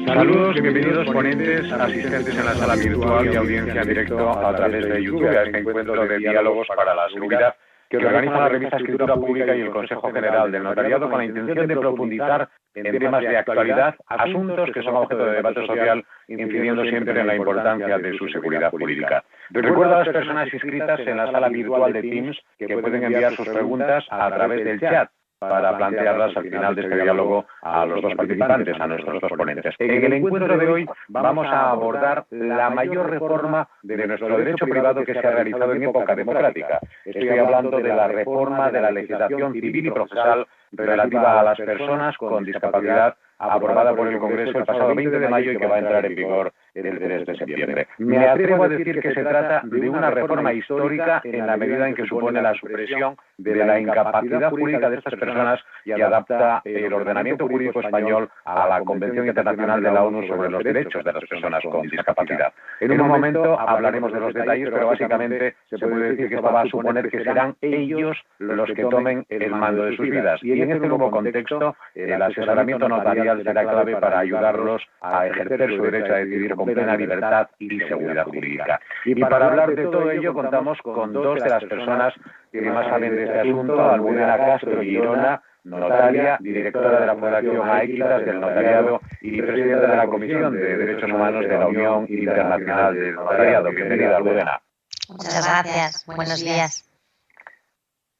Saludos y bienvenidos ponentes, asistentes en la sala virtual y audiencia en directo a través de YouTube a este encuentro de diálogos para la seguridad que organiza la revista Escritura Pública y el Consejo General del Notariado con la intención de profundizar en temas de actualidad, asuntos que son objeto de debate social, incidiendo siempre en la importancia de su seguridad jurídica. Recuerdo a las personas inscritas en la sala virtual de Teams que pueden enviar sus preguntas a través del chat para plantearlas al final de este diálogo a los dos participantes, a nuestros dos ponentes. En el encuentro de hoy vamos a abordar la mayor reforma de nuestro derecho privado que se ha realizado en época democrática. Estoy hablando de la reforma de la legislación civil y procesal relativa a las personas con discapacidad, aprobada por el Congreso el pasado 20 de mayo y que va a entrar en vigor el 3 de septiembre. Me atrevo a decir que se trata de una reforma histórica en la medida en que supone la supresión de la incapacidad jurídica de estas personas y adapta el ordenamiento jurídico español a la Convención Internacional de la ONU sobre los Derechos de las Personas con Discapacidad. En un momento hablaremos de los detalles, pero básicamente se puede decir que esto va a suponer que serán ellos los que tomen el mando de sus vidas. Y en este nuevo contexto, el asesoramiento notarial será clave para ayudarlos a ejercer su derecho a decidir con plena libertad y seguridad jurídica. Y para hablar de todo ello contamos con dos de las personas que más saben de este asunto, Almudena Castro Girona, notaria, directora de la Fundación Aequitas del Notariado y presidenta de la Comisión de Derechos Humanos de la Unión Internacional del Notariado. Bienvenida, Almudena. Muchas gracias. Buenos días.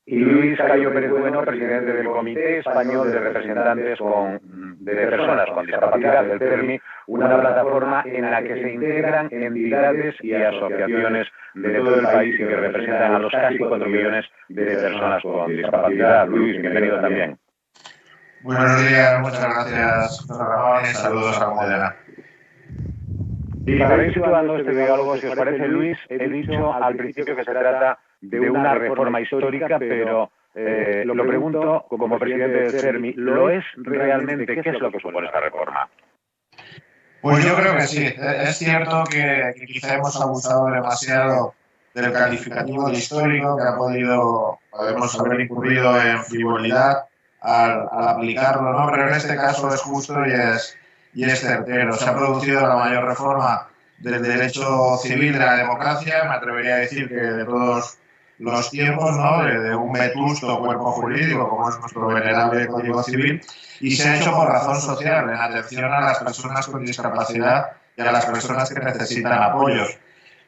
Y Luis Cayo Pérez Bueno, presidente del Comité Español de Representantes de Personas con Discapacidad, del CERMI, una plataforma en la que se integran entidades y asociaciones de todo el país y que representan a los casi 4 millones de personas con discapacidad. Luis, bienvenido también. Buenos días, muchas gracias, José Ramón, y saludos a Almudena. Y para ir situando este diálogo, si os parece, Luis, he dicho al principio que se trata de una reforma histórica, pero lo pregunto como presidente del CERMI, ¿lo es realmente? ¿Qué es lo que supone esta reforma? Pues yo creo que sí. Es cierto que quizá hemos abusado demasiado del calificativo de histórico, que podemos haber incurrido en frivolidad al aplicarlo, ¿no? Pero en este caso es justo y es certero. Se ha producido la mayor reforma del derecho civil de la democracia, me atrevería a decir que de todos los tiempos, ¿no? De un vetusto cuerpo jurídico como es nuestro venerable Código Civil, y se ha hecho por razón social, en atención a las personas con discapacidad y a las personas que necesitan apoyos,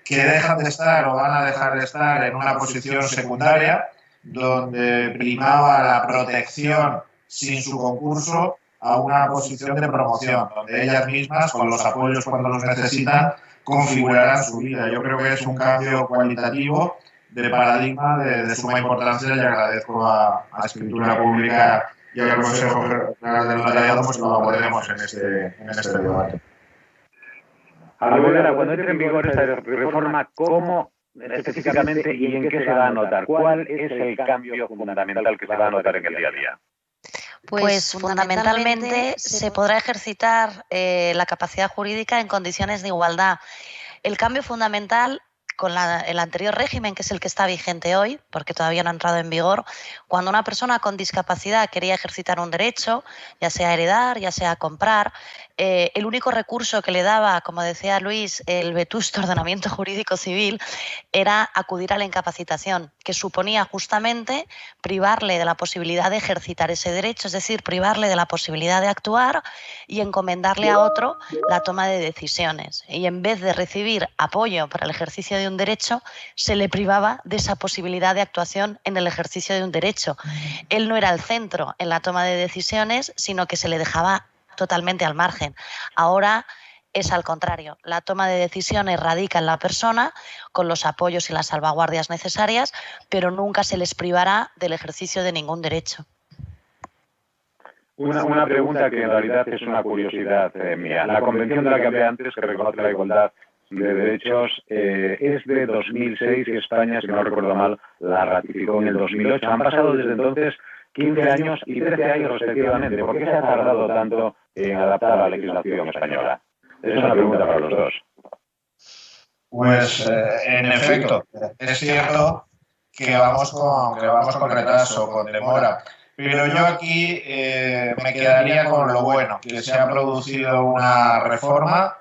que dejan de estar o van a dejar de estar en una posición secundaria donde primaba la protección sin su concurso a una posición de promoción, donde ellas mismas, con los apoyos cuando los necesitan, configurarán su vida. Yo creo que es un cambio cualitativo de paradigma de suma importancia y agradezco a Escritura Pública y al Consejo General del Notariado pues lo abordaremos en este debate. Almudena, cuando entre en vigor esta reforma, ¿cómo específicamente y en qué se va a notar? ¿Cuál es el cambio fundamental que se va a notar en el día a día? Pues fundamentalmente se podrá ejercitar la capacidad jurídica en condiciones de igualdad. El cambio fundamental con el anterior régimen, que es el que está vigente hoy, porque todavía no ha entrado en vigor, cuando una persona con discapacidad quería ejercitar un derecho, ya sea heredar, ya sea comprar, el único recurso que le daba, como decía Luis, el vetusto ordenamiento jurídico civil, era acudir a la incapacitación, que suponía justamente privarle de la posibilidad de ejercitar ese derecho, es decir, privarle de la posibilidad de actuar y encomendarle a otro la toma de decisiones. Y en vez de recibir apoyo para el ejercicio de un derecho, se le privaba de esa posibilidad de actuación en el ejercicio de un derecho. Él no era el centro en la toma de decisiones, sino que se le dejaba totalmente al margen. Ahora es al contrario. La toma de decisiones radica en la persona con los apoyos y las salvaguardias necesarias, pero nunca se les privará del ejercicio de ningún derecho. Una pregunta que en realidad es una curiosidad mía. La convención de la que hablé antes, que reconoce la igualdad de derechos, es de 2006 y España, si no recuerdo mal, la ratificó en el 2008. Han pasado desde entonces 15 años y 13 años respectivamente. ¿Por qué se ha tardado tanto en adaptar la legislación española? Esa es una pregunta para los dos. Pues, en efecto, es cierto que vamos con retraso, con demora, pero yo aquí me quedaría con lo bueno, que se ha producido una reforma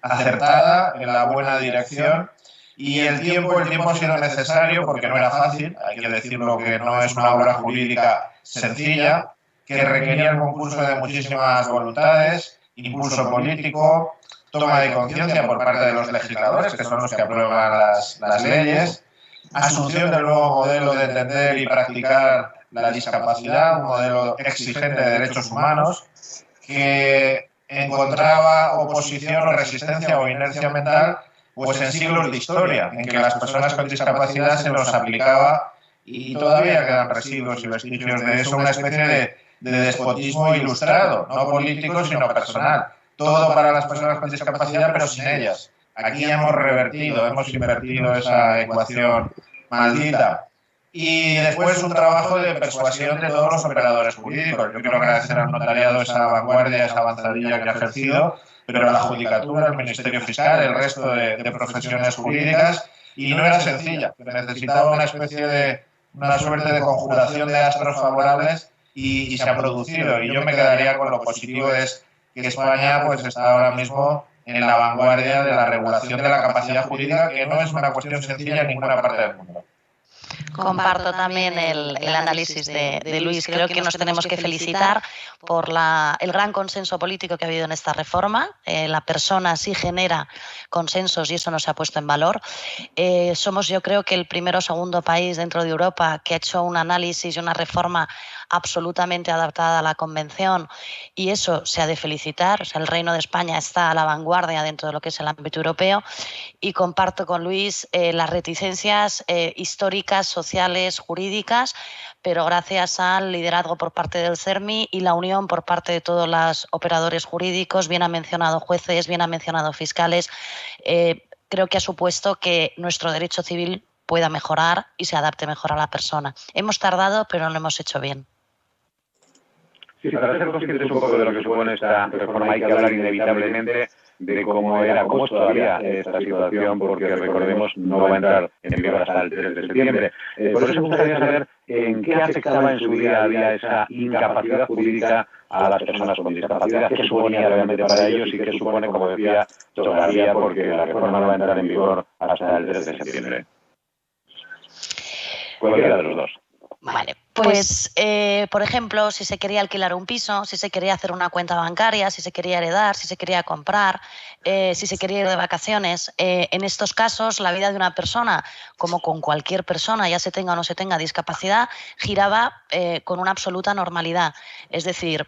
acertada, en la buena dirección, y el tiempo ha sido necesario porque no era fácil, hay que decirlo que no es una obra jurídica sencilla, que requería el concurso de muchísimas voluntades, impulso político, toma de conciencia por parte de los legisladores, que son los que aprueban las leyes, asunción del nuevo modelo de entender y practicar la discapacidad, un modelo exigente de derechos humanos, que encontraba oposición o resistencia o inercia mental pues en siglos de historia, en que las personas con discapacidad se nos aplicaba, y todavía quedan residuos y vestigios de eso, una especie de despotismo ilustrado, no político, sino personal. Todo para las personas con discapacidad, pero sin ellas. Aquí hemos revertido, hemos invertido esa ecuación maldita. Y después un trabajo de persuasión de todos los operadores jurídicos. Yo quiero agradecer al notariado esa vanguardia, esa avanzadilla que ha ejercido, pero a la judicatura, al Ministerio Fiscal, el resto de profesiones jurídicas, y no era sencilla, que necesitaba una especie de, una suerte de conjuración de astros favorables, y se ha producido. Y yo me quedaría con lo positivo, es que España pues está ahora mismo en la vanguardia de la regulación de la capacidad jurídica, que no es una cuestión sencilla en ninguna parte del mundo. Comparto también el análisis de Luis. Creo que nos tenemos que felicitar por el gran consenso político que ha habido en esta reforma. La persona sí genera consensos y eso no se ha puesto en valor. Somos, yo creo, que el primero o segundo país dentro de Europa que ha hecho un análisis y una reforma absolutamente adaptada a la Convención, y eso se ha de felicitar. O sea, el Reino de España está a la vanguardia dentro de lo que es el ámbito europeo, y comparto con Luis las reticencias históricas, sociales, jurídicas, pero gracias al liderazgo por parte del CERMI y la unión por parte de todos los operadores jurídicos, bien ha mencionado jueces, bien ha mencionado fiscales, creo que ha supuesto que nuestro derecho civil pueda mejorar y se adapte mejor a la persona. Hemos tardado, pero lo hemos hecho bien. Sí, para ser conscientes un poco de lo que supone esta reforma hay que hablar inevitablemente de cómo es todavía esta situación, porque recordemos, no va a entrar en vigor hasta el 3 de septiembre. Por eso me gustaría saber en qué afectaba en su día a día esa incapacidad jurídica a las personas con discapacidad, qué suponía realmente para ellos y qué supone, como decía, todavía, porque la reforma no va a entrar en vigor hasta el 3 de septiembre. Cualquiera de los dos. Vale, pues, por ejemplo, si se quería alquilar un piso, si se quería hacer una cuenta bancaria, si se quería heredar, si se quería comprar, si se quería ir de vacaciones, en estos casos la vida de una persona, como con cualquier persona, ya se tenga o no se tenga discapacidad, giraba con una absoluta normalidad. Es decir,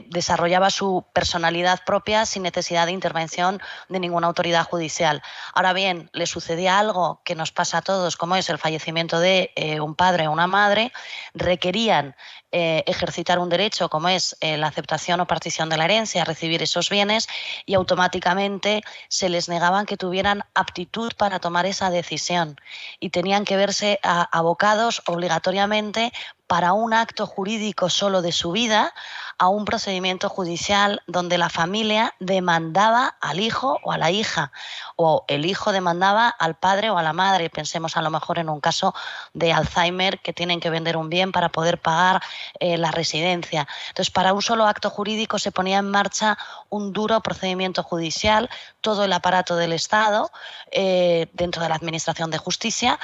desarrollaba su personalidad propia sin necesidad de intervención de ninguna autoridad judicial. Ahora bien, le sucedía algo que nos pasa a todos, como es el fallecimiento de un padre o una madre, requerían ejercitar un derecho como es la aceptación o partición de la herencia, recibir esos bienes, y automáticamente se les negaban que tuvieran aptitud para tomar esa decisión y tenían que verse abocados obligatoriamente para un acto jurídico solo de su vida a un procedimiento judicial donde la familia demandaba al hijo o a la hija, o el hijo demandaba al padre o a la madre. Pensemos a lo mejor en un caso de Alzheimer, que tienen que vender un bien para poder pagar la residencia. Entonces, para un solo acto jurídico se ponía en marcha un duro procedimiento judicial, todo el aparato del Estado, dentro de la Administración de Justicia,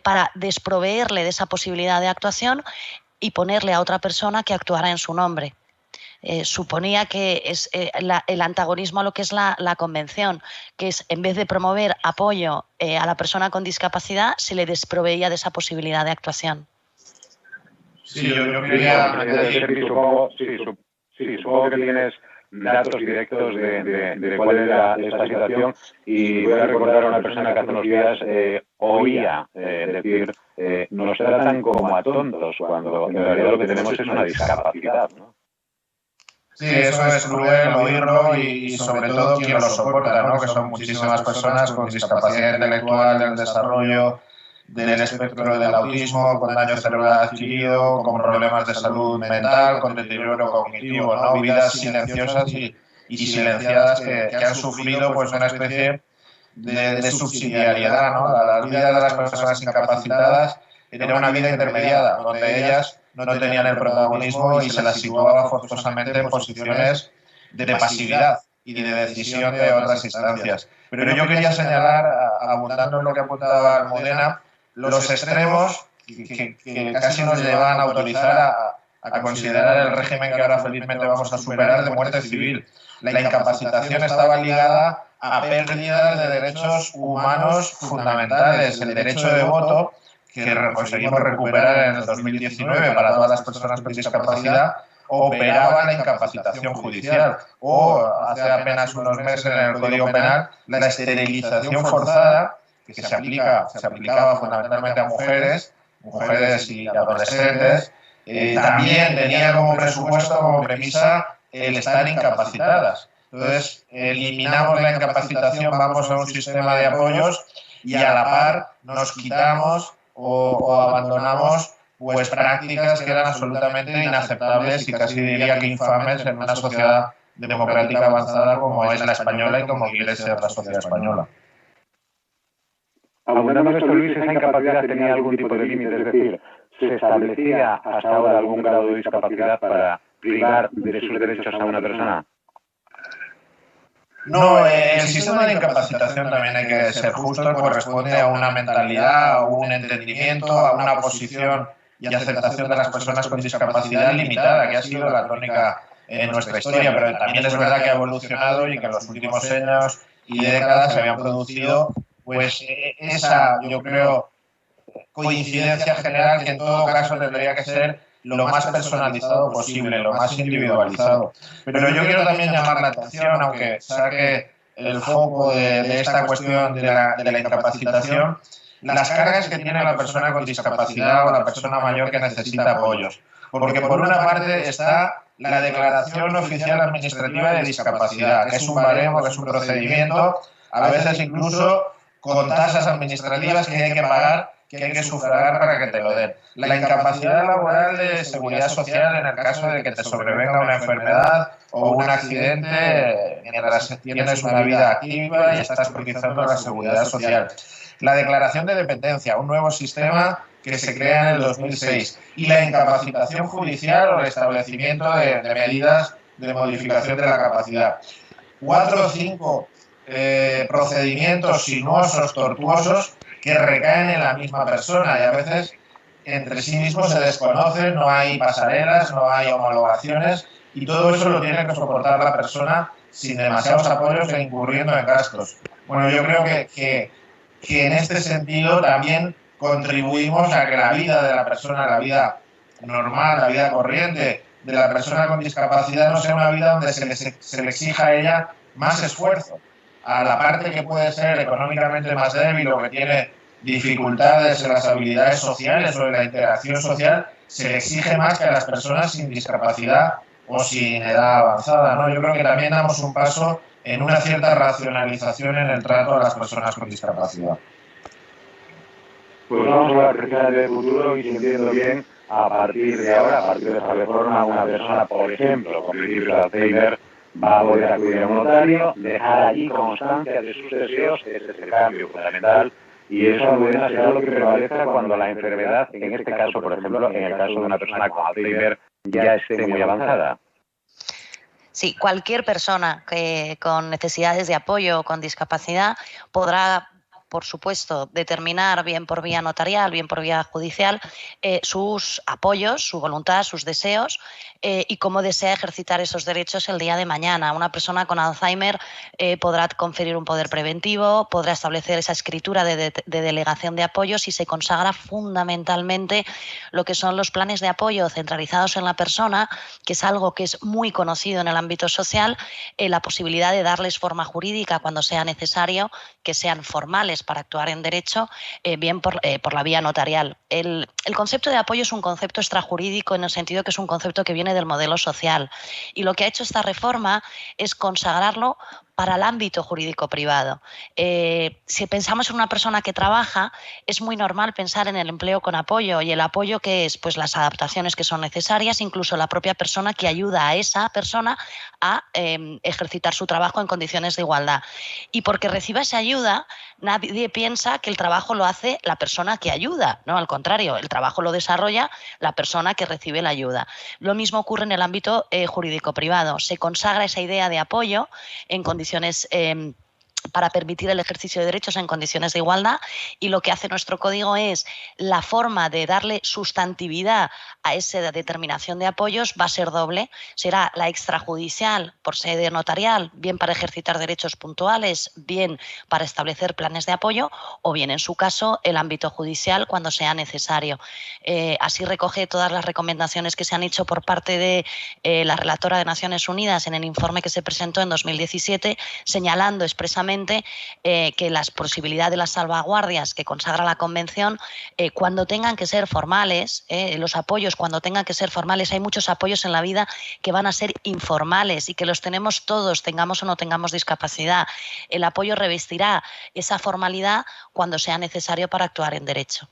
para desproveerle de esa posibilidad de actuación y ponerle a otra persona que actuara en su nombre. Suponía que es el antagonismo a lo que es la Convención, que es, en vez de promover apoyo a la persona con discapacidad, se le desproveía de esa posibilidad de actuación. Sí, yo quería decir, supongo que tienes datos directos de cuál es esta situación, y voy a recordar a una persona que hace unos días oía decir nos tratan como a tontos, cuando en realidad lo que tenemos es una discapacidad, ¿no? Sí, eso es cruel oírlo, y sobre todo quien lo soporta, ¿no? Que son muchísimas personas con discapacidad intelectual, del desarrollo, del espectro del autismo, con daño cerebral adquirido, con problemas de salud mental, con deterioro cognitivo, ¿no? Vidas silenciosas y silenciadas que han sufrido pues una especie de subsidiariedad, ¿no? La vida de las personas incapacitadas era una vida intermediada, donde ellas no tenían el protagonismo y se las situaba forzosamente en posiciones de pasividad y de decisión de otras instancias. Pero yo quería señalar, abundando en lo que apuntaba Almudena, los extremos que casi nos llevan a autorizar a considerar el régimen que ahora felizmente vamos a superar de muerte civil. La incapacitación estaba ligada a pérdidas de derechos humanos fundamentales. El derecho de voto, que conseguimos recuperar en el 2019 para todas las personas con discapacidad, operaba la incapacitación judicial. O hace apenas unos meses en el Código Penal, la esterilización forzada, que se aplicaba fundamentalmente a mujeres y adolescentes, también tenía como presupuesto, como premisa, el estar incapacitadas. Entonces, eliminamos la incapacitación, vamos a un sistema de apoyos y a la par nos quitamos o abandonamos pues prácticas que eran absolutamente inaceptables y casi diría que infames en una sociedad democrática avanzada como es la española y como quiere ser la sociedad española. Abundando en esto, Luis, ¿esa incapacidad tenía algún tipo de límite? Es decir, ¿se establecía hasta ahora algún grado de discapacidad para privar de sus derechos a una persona? No, el sistema de incapacitación, también hay que ser justo, corresponde a una mentalidad, a un entendimiento, a una posición y aceptación de las personas con discapacidad limitada, que ha sido la tónica en nuestra historia, pero también es verdad que ha evolucionado y que en los últimos años y décadas se habían producido pues esa, yo creo, coincidencia general que en todo caso tendría que ser lo más personalizado posible, lo más individualizado. Pero yo quiero también llamar la atención, aunque saque el foco de esta cuestión de la incapacitación, las cargas que tiene la persona con discapacidad o la persona mayor que necesita apoyos. Porque por una parte está la declaración oficial administrativa de discapacidad, que es un baremo, que es un procedimiento, a veces incluso con tasas administrativas que hay que pagar, que hay que sufragar para que te lo den. La incapacidad laboral de seguridad social en el caso de que te sobrevenga una enfermedad o un accidente mientras tienes una vida activa y estás cotizando la seguridad social. La declaración de dependencia, un nuevo sistema que se crea en el 2006. Y la incapacitación judicial o el establecimiento de medidas de modificación de la capacidad. 4 o 5 procedimientos sinuosos, tortuosos, que recaen en la misma persona y a veces entre sí mismos se desconocen, no hay pasarelas, no hay homologaciones y todo eso lo tiene que soportar la persona sin demasiados apoyos e incurriendo en gastos. Bueno, yo creo que en este sentido también contribuimos a que la vida de la persona, la vida normal, la vida corriente de la persona con discapacidad no sea una vida donde se le exija a ella más esfuerzo. A la parte que puede ser económicamente más débil o que tiene dificultades en las habilidades sociales o en la interacción social, se le exige más que a las personas sin discapacidad o sin edad avanzada, ¿no? Yo creo que también damos un paso en una cierta racionalización en el trato a las personas con discapacidad. Pues vamos a hablar precisamente del futuro y si entiendo bien, a partir de ahora, a partir de esta reforma, una persona, por ejemplo, con principios de Alzheimer, va a poder acudir a un notario, dejar allí constancia de sus deseos, ese es el cambio fundamental, y eso Almudena será lo que prevalezca cuando la enfermedad, en este caso, por ejemplo, en el caso de una persona con Alzheimer, ya esté muy avanzada. Sí, cualquier persona que con necesidades de apoyo o con discapacidad podrá, por supuesto, determinar bien por vía notarial, bien por vía judicial, sus apoyos, su voluntad, sus deseos y cómo desea ejercitar esos derechos el día de mañana. Una persona con Alzheimer podrá conferir un poder preventivo, podrá establecer esa escritura de delegación de apoyos y se consagra fundamentalmente lo que son los planes de apoyo centralizados en la persona, que es algo que es muy conocido en el ámbito social, la posibilidad de darles forma jurídica cuando sea necesario, que sean formales para actuar en derecho, bien por la vía notarial. El concepto de apoyo es un concepto extrajurídico en el sentido que es un concepto que viene del modelo social y lo que ha hecho esta reforma es consagrarlo para el ámbito jurídico privado. Si pensamos en una persona que trabaja, es muy normal pensar en el empleo con apoyo. ¿Y el apoyo qué es? Pues las adaptaciones que son necesarias, incluso la propia persona que ayuda a esa persona a ejercitar su trabajo en condiciones de igualdad. Y porque reciba esa ayuda, nadie piensa que el trabajo lo hace la persona que ayuda, ¿no? Al contrario, el trabajo lo desarrolla la persona que recibe la ayuda. Lo mismo ocurre en el ámbito jurídico privado. Se consagra esa idea de apoyo en condiciones para permitir el ejercicio de derechos en condiciones de igualdad, y lo que hace nuestro código es la forma de darle sustantividad a esa determinación de apoyos va a ser doble. Será la extrajudicial por sede notarial, bien para ejercitar derechos puntuales, bien para establecer planes de apoyo, o bien en su caso el ámbito judicial cuando sea necesario. Así recoge todas las recomendaciones que se han hecho por parte de la relatora de Naciones Unidas en el informe que se presentó en 2017, señalando expresamente que las posibilidades de las salvaguardias que consagra la Convención, cuando tengan que ser formales, los apoyos cuando tengan que ser formales, hay muchos apoyos en la vida que van a ser informales y que los tenemos todos, tengamos o no tengamos discapacidad. El apoyo revestirá esa formalidad cuando sea necesario para actuar en derecho.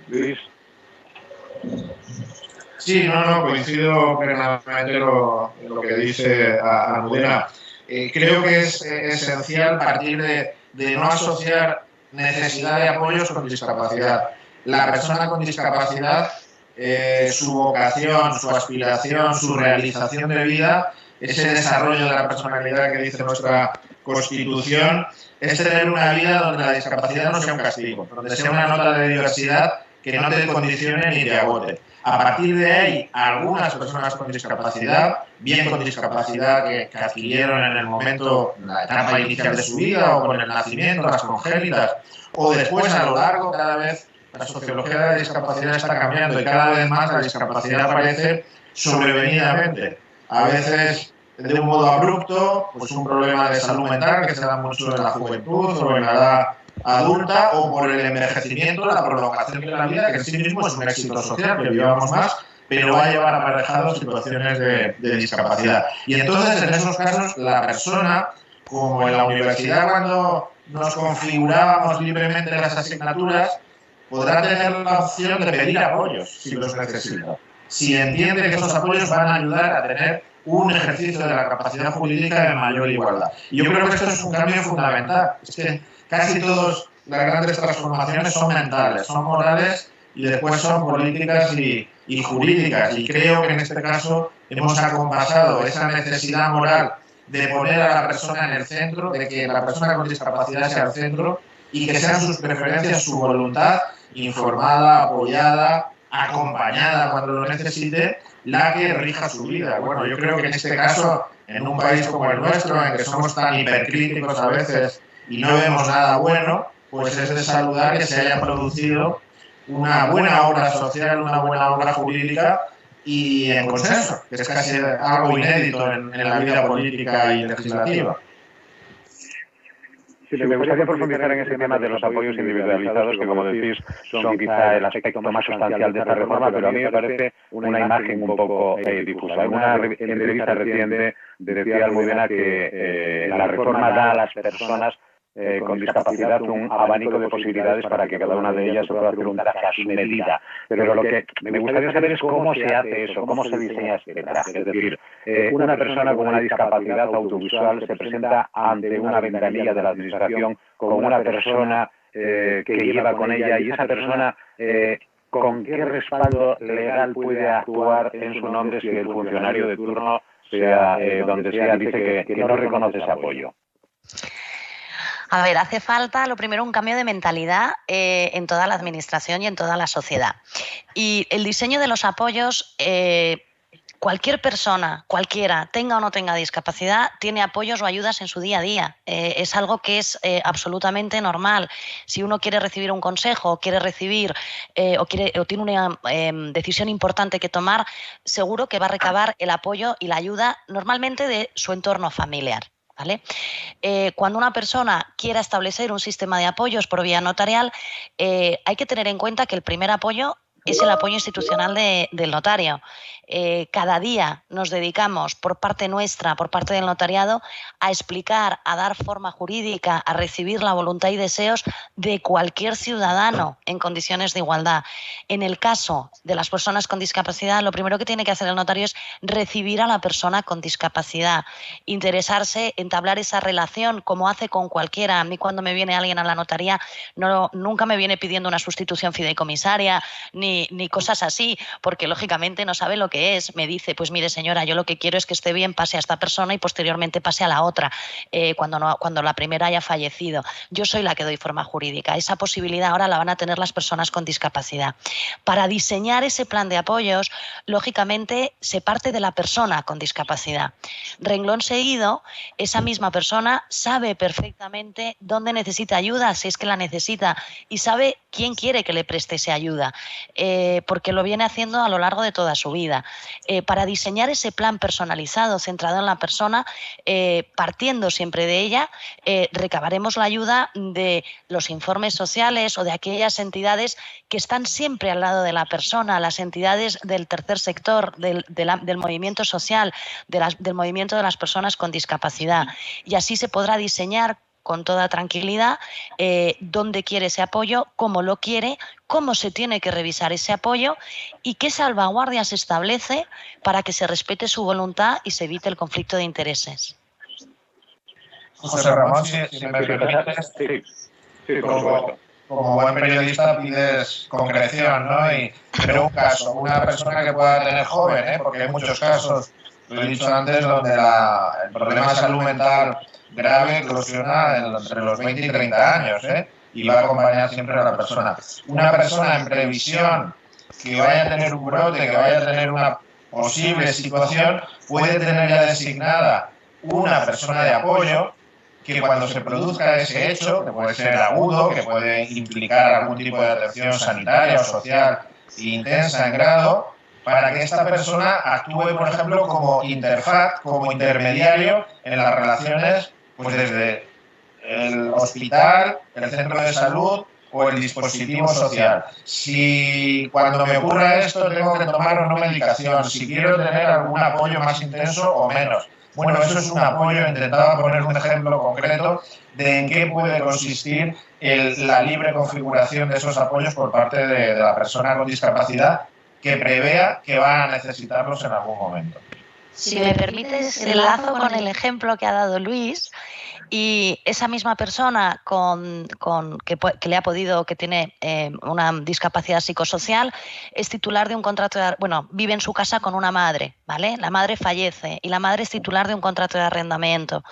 Luis. Sí, no, coincido plenamente en lo que dice Almudena. Creo que es esencial partir de no asociar necesidad de apoyos con discapacidad. La persona con discapacidad, su vocación, su aspiración, su realización de vida, ese desarrollo de la personalidad que dice nuestra Constitución, es tener una vida donde la discapacidad no sea un castigo, donde sea una nota de diversidad que no te condicione ni te agote. A partir de ahí, algunas personas con discapacidad, bien con discapacidad que adquirieron en el momento, en la etapa inicial de su vida, o con el nacimiento, las congénitas, o después a lo largo, cada vez la sociología de la discapacidad está cambiando y cada vez más la discapacidad aparece sobrevenidamente. A veces de un modo abrupto, pues un problema de salud mental que se da mucho en la juventud o en la edad adulta, o por el envejecimiento, la prolongación de la vida, que en sí mismo es un éxito social, que vivamos más, pero va a llevar aparejado situaciones de discapacidad. Y entonces, en esos casos, la persona, como en la universidad cuando nos configurábamos libremente las asignaturas, podrá tener la opción de pedir apoyos si los necesita. Si entiende que esos apoyos van a ayudar a tener un ejercicio de la capacidad jurídica de mayor igualdad. Y yo creo que esto es un cambio fundamental. Es que casi todas las grandes transformaciones son mentales, son morales y después son políticas y jurídicas. Y creo que en este caso hemos acompasado esa necesidad moral de poner a la persona en el centro, de que la persona con discapacidad sea el centro y que sean sus preferencias, su voluntad informada, apoyada, acompañada cuando lo necesite, la que rija su vida. Bueno, yo creo que en este caso, en un país como el nuestro, en que somos tan hipercríticos a veces y no vemos nada bueno, pues es de saludar que se haya producido una buena obra social, una buena obra jurídica y en consenso, que es casi algo inédito en la vida política y legislativa. Sí, me gustaría profundizar en ese tema de los apoyos individualizados, que como decís son quizá el aspecto más sustancial de esta reforma, pero a mí me parece una imagen un poco difusa. En una entrevista reciente decía Almudena que la reforma da a las personas con discapacidad un abanico de posibilidades para que cada una de ellas se pueda hacer un traje a su medida. Pero lo que me gustaría saber es cómo se hace eso, cómo se diseña este traje. Es decir, una persona con una discapacidad audiovisual se presenta ante una ventanilla de la administración como una persona que lleva con ella, y esa persona ¿con qué respaldo legal puede actuar en su nombre si el funcionario de turno, sea donde sea, dice que no reconoce ese apoyo? A ver, hace falta, lo primero, un cambio de mentalidad en toda la administración y en toda la sociedad. Y el diseño de los apoyos, cualquier persona, cualquiera, tenga o no tenga discapacidad, tiene apoyos o ayudas en su día a día. Es algo que es absolutamente normal. Si uno quiere recibir un consejo, quiere recibir o tiene una decisión importante que tomar, seguro que va a recabar el apoyo y la ayuda normalmente de su entorno familiar. ¿Vale? Cuando una persona quiera establecer un sistema de apoyos por vía notarial, hay que tener en cuenta que el primer apoyo es el apoyo institucional del notario. Cada día nos dedicamos por parte nuestra, por parte del notariado, a explicar, a dar forma jurídica, a recibir la voluntad y deseos de cualquier ciudadano en condiciones de igualdad. En el caso de las personas con discapacidad, lo primero que tiene que hacer el notario es recibir a la persona con discapacidad, interesarse, entablar esa relación como hace con cualquiera. A mí cuando me viene alguien a la notaría, nunca me viene pidiendo una sustitución fideicomisaria ni cosas así, porque lógicamente no sabe lo que es. Me dice, pues mire señora, yo lo que quiero es que esté bien, pase a esta persona y posteriormente pase a la otra, cuando la primera haya fallecido. Yo soy la que doy forma jurídica. Esa posibilidad ahora la van a tener las personas con discapacidad. Para diseñar ese plan de apoyos, lógicamente se parte de la persona con discapacidad. Renglón seguido, esa misma persona sabe perfectamente dónde necesita ayuda, si es que la necesita, y sabe quién quiere que le preste esa ayuda, porque lo viene haciendo a lo largo de toda su vida. Para diseñar ese plan personalizado, centrado en la persona, partiendo siempre de ella, recabaremos la ayuda de los informes sociales o de aquellas entidades que están siempre al lado de la persona, las entidades del tercer sector, del movimiento social, del movimiento de las personas con discapacidad. Y así se podrá diseñar con toda tranquilidad dónde quiere ese apoyo, cómo lo quiere, cómo se tiene que revisar ese apoyo y qué salvaguardias establece para que se respete su voluntad y se evite el conflicto de intereses. José Ramón, si me permites, como buen periodista pides concreción, ¿no? Pero un caso, una persona que pueda tener joven, porque hay muchos casos, lo he dicho antes, donde el problema de salud mental grave eclosiona entre los 20 y 30 años, y va a acompañar siempre a la persona. Una persona en previsión que vaya a tener un brote, que vaya a tener una posible situación, puede tener ya designada una persona de apoyo que cuando se produzca ese hecho, que puede ser agudo, que puede implicar algún tipo de atención sanitaria o social intensa en grado, para que esta persona actúe, por ejemplo, como interfaz, como intermediario en las relaciones, pues desde el hospital, el centro de salud o el dispositivo social. Si cuando me ocurra esto tengo que tomar o no medicación, si quiero tener algún apoyo más intenso o menos. Bueno, eso es un apoyo. Intentaba poner un ejemplo concreto de en qué puede consistir la libre configuración de esos apoyos por parte de la persona con discapacidad que prevea que va a necesitarlos en algún momento. Si me permites, enlazo con el ejemplo que ha dado Luis. Y esa misma persona que le ha podido, que tiene una discapacidad psicosocial, es titular de un contrato vive en su casa con una madre, ¿vale? La madre fallece y la madre es titular de un contrato de arrendamiento.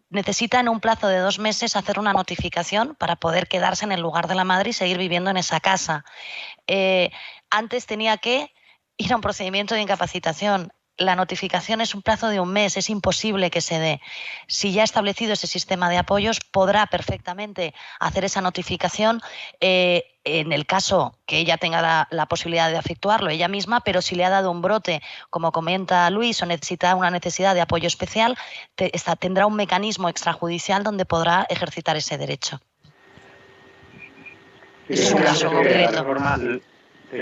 Necesita en un plazo de 2 meses hacer una notificación para poder quedarse en el lugar de la madre y seguir viviendo en esa casa. Antes tenía que ir a un procedimiento de incapacitación. La notificación es un plazo de 1 mes, es imposible que se dé. Si ya ha establecido ese sistema de apoyos, podrá perfectamente hacer esa notificación en el caso que ella tenga la posibilidad de efectuarlo ella misma, pero si le ha dado un brote, como comenta Luis, o necesita una necesidad de apoyo especial, tendrá un mecanismo extrajudicial donde podrá ejercitar ese derecho. Es un caso concreto. Sí.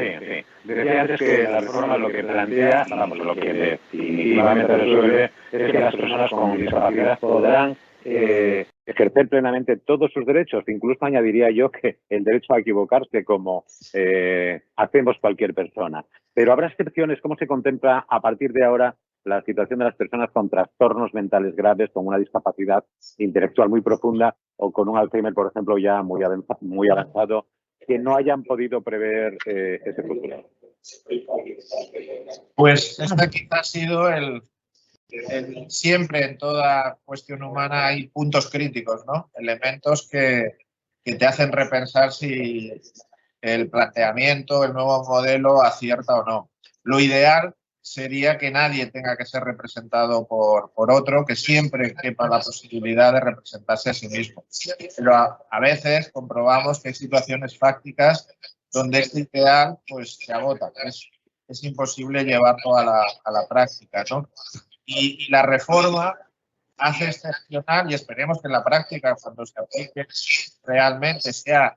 Decía antes que la reforma lo que plantea, lo que definitivamente resuelve, es que las personas con discapacidad podrán ejercer plenamente todos sus derechos. Incluso añadiría yo que el derecho a equivocarse, como hacemos cualquier persona. Pero habrá excepciones. ¿Cómo se contempla a partir de ahora la situación de las personas con trastornos mentales graves, con una discapacidad intelectual muy profunda o con un Alzheimer, por ejemplo, ya muy avanzado, que no hayan podido prever ese futuro? Pues este quizás ha sido siempre en toda cuestión humana hay puntos críticos, ¿no? Elementos que te hacen repensar si el planteamiento, el nuevo modelo acierta o no. Lo ideal sería que nadie tenga que ser representado por otro, que siempre quepa la posibilidad de representarse a sí mismo. Pero a veces comprobamos que hay situaciones fácticas donde este ideal pues se agota. Es imposible llevarlo a la práctica, ¿no? Y la reforma hace excepcional, y esperemos que en la práctica, cuando se aplique realmente, sea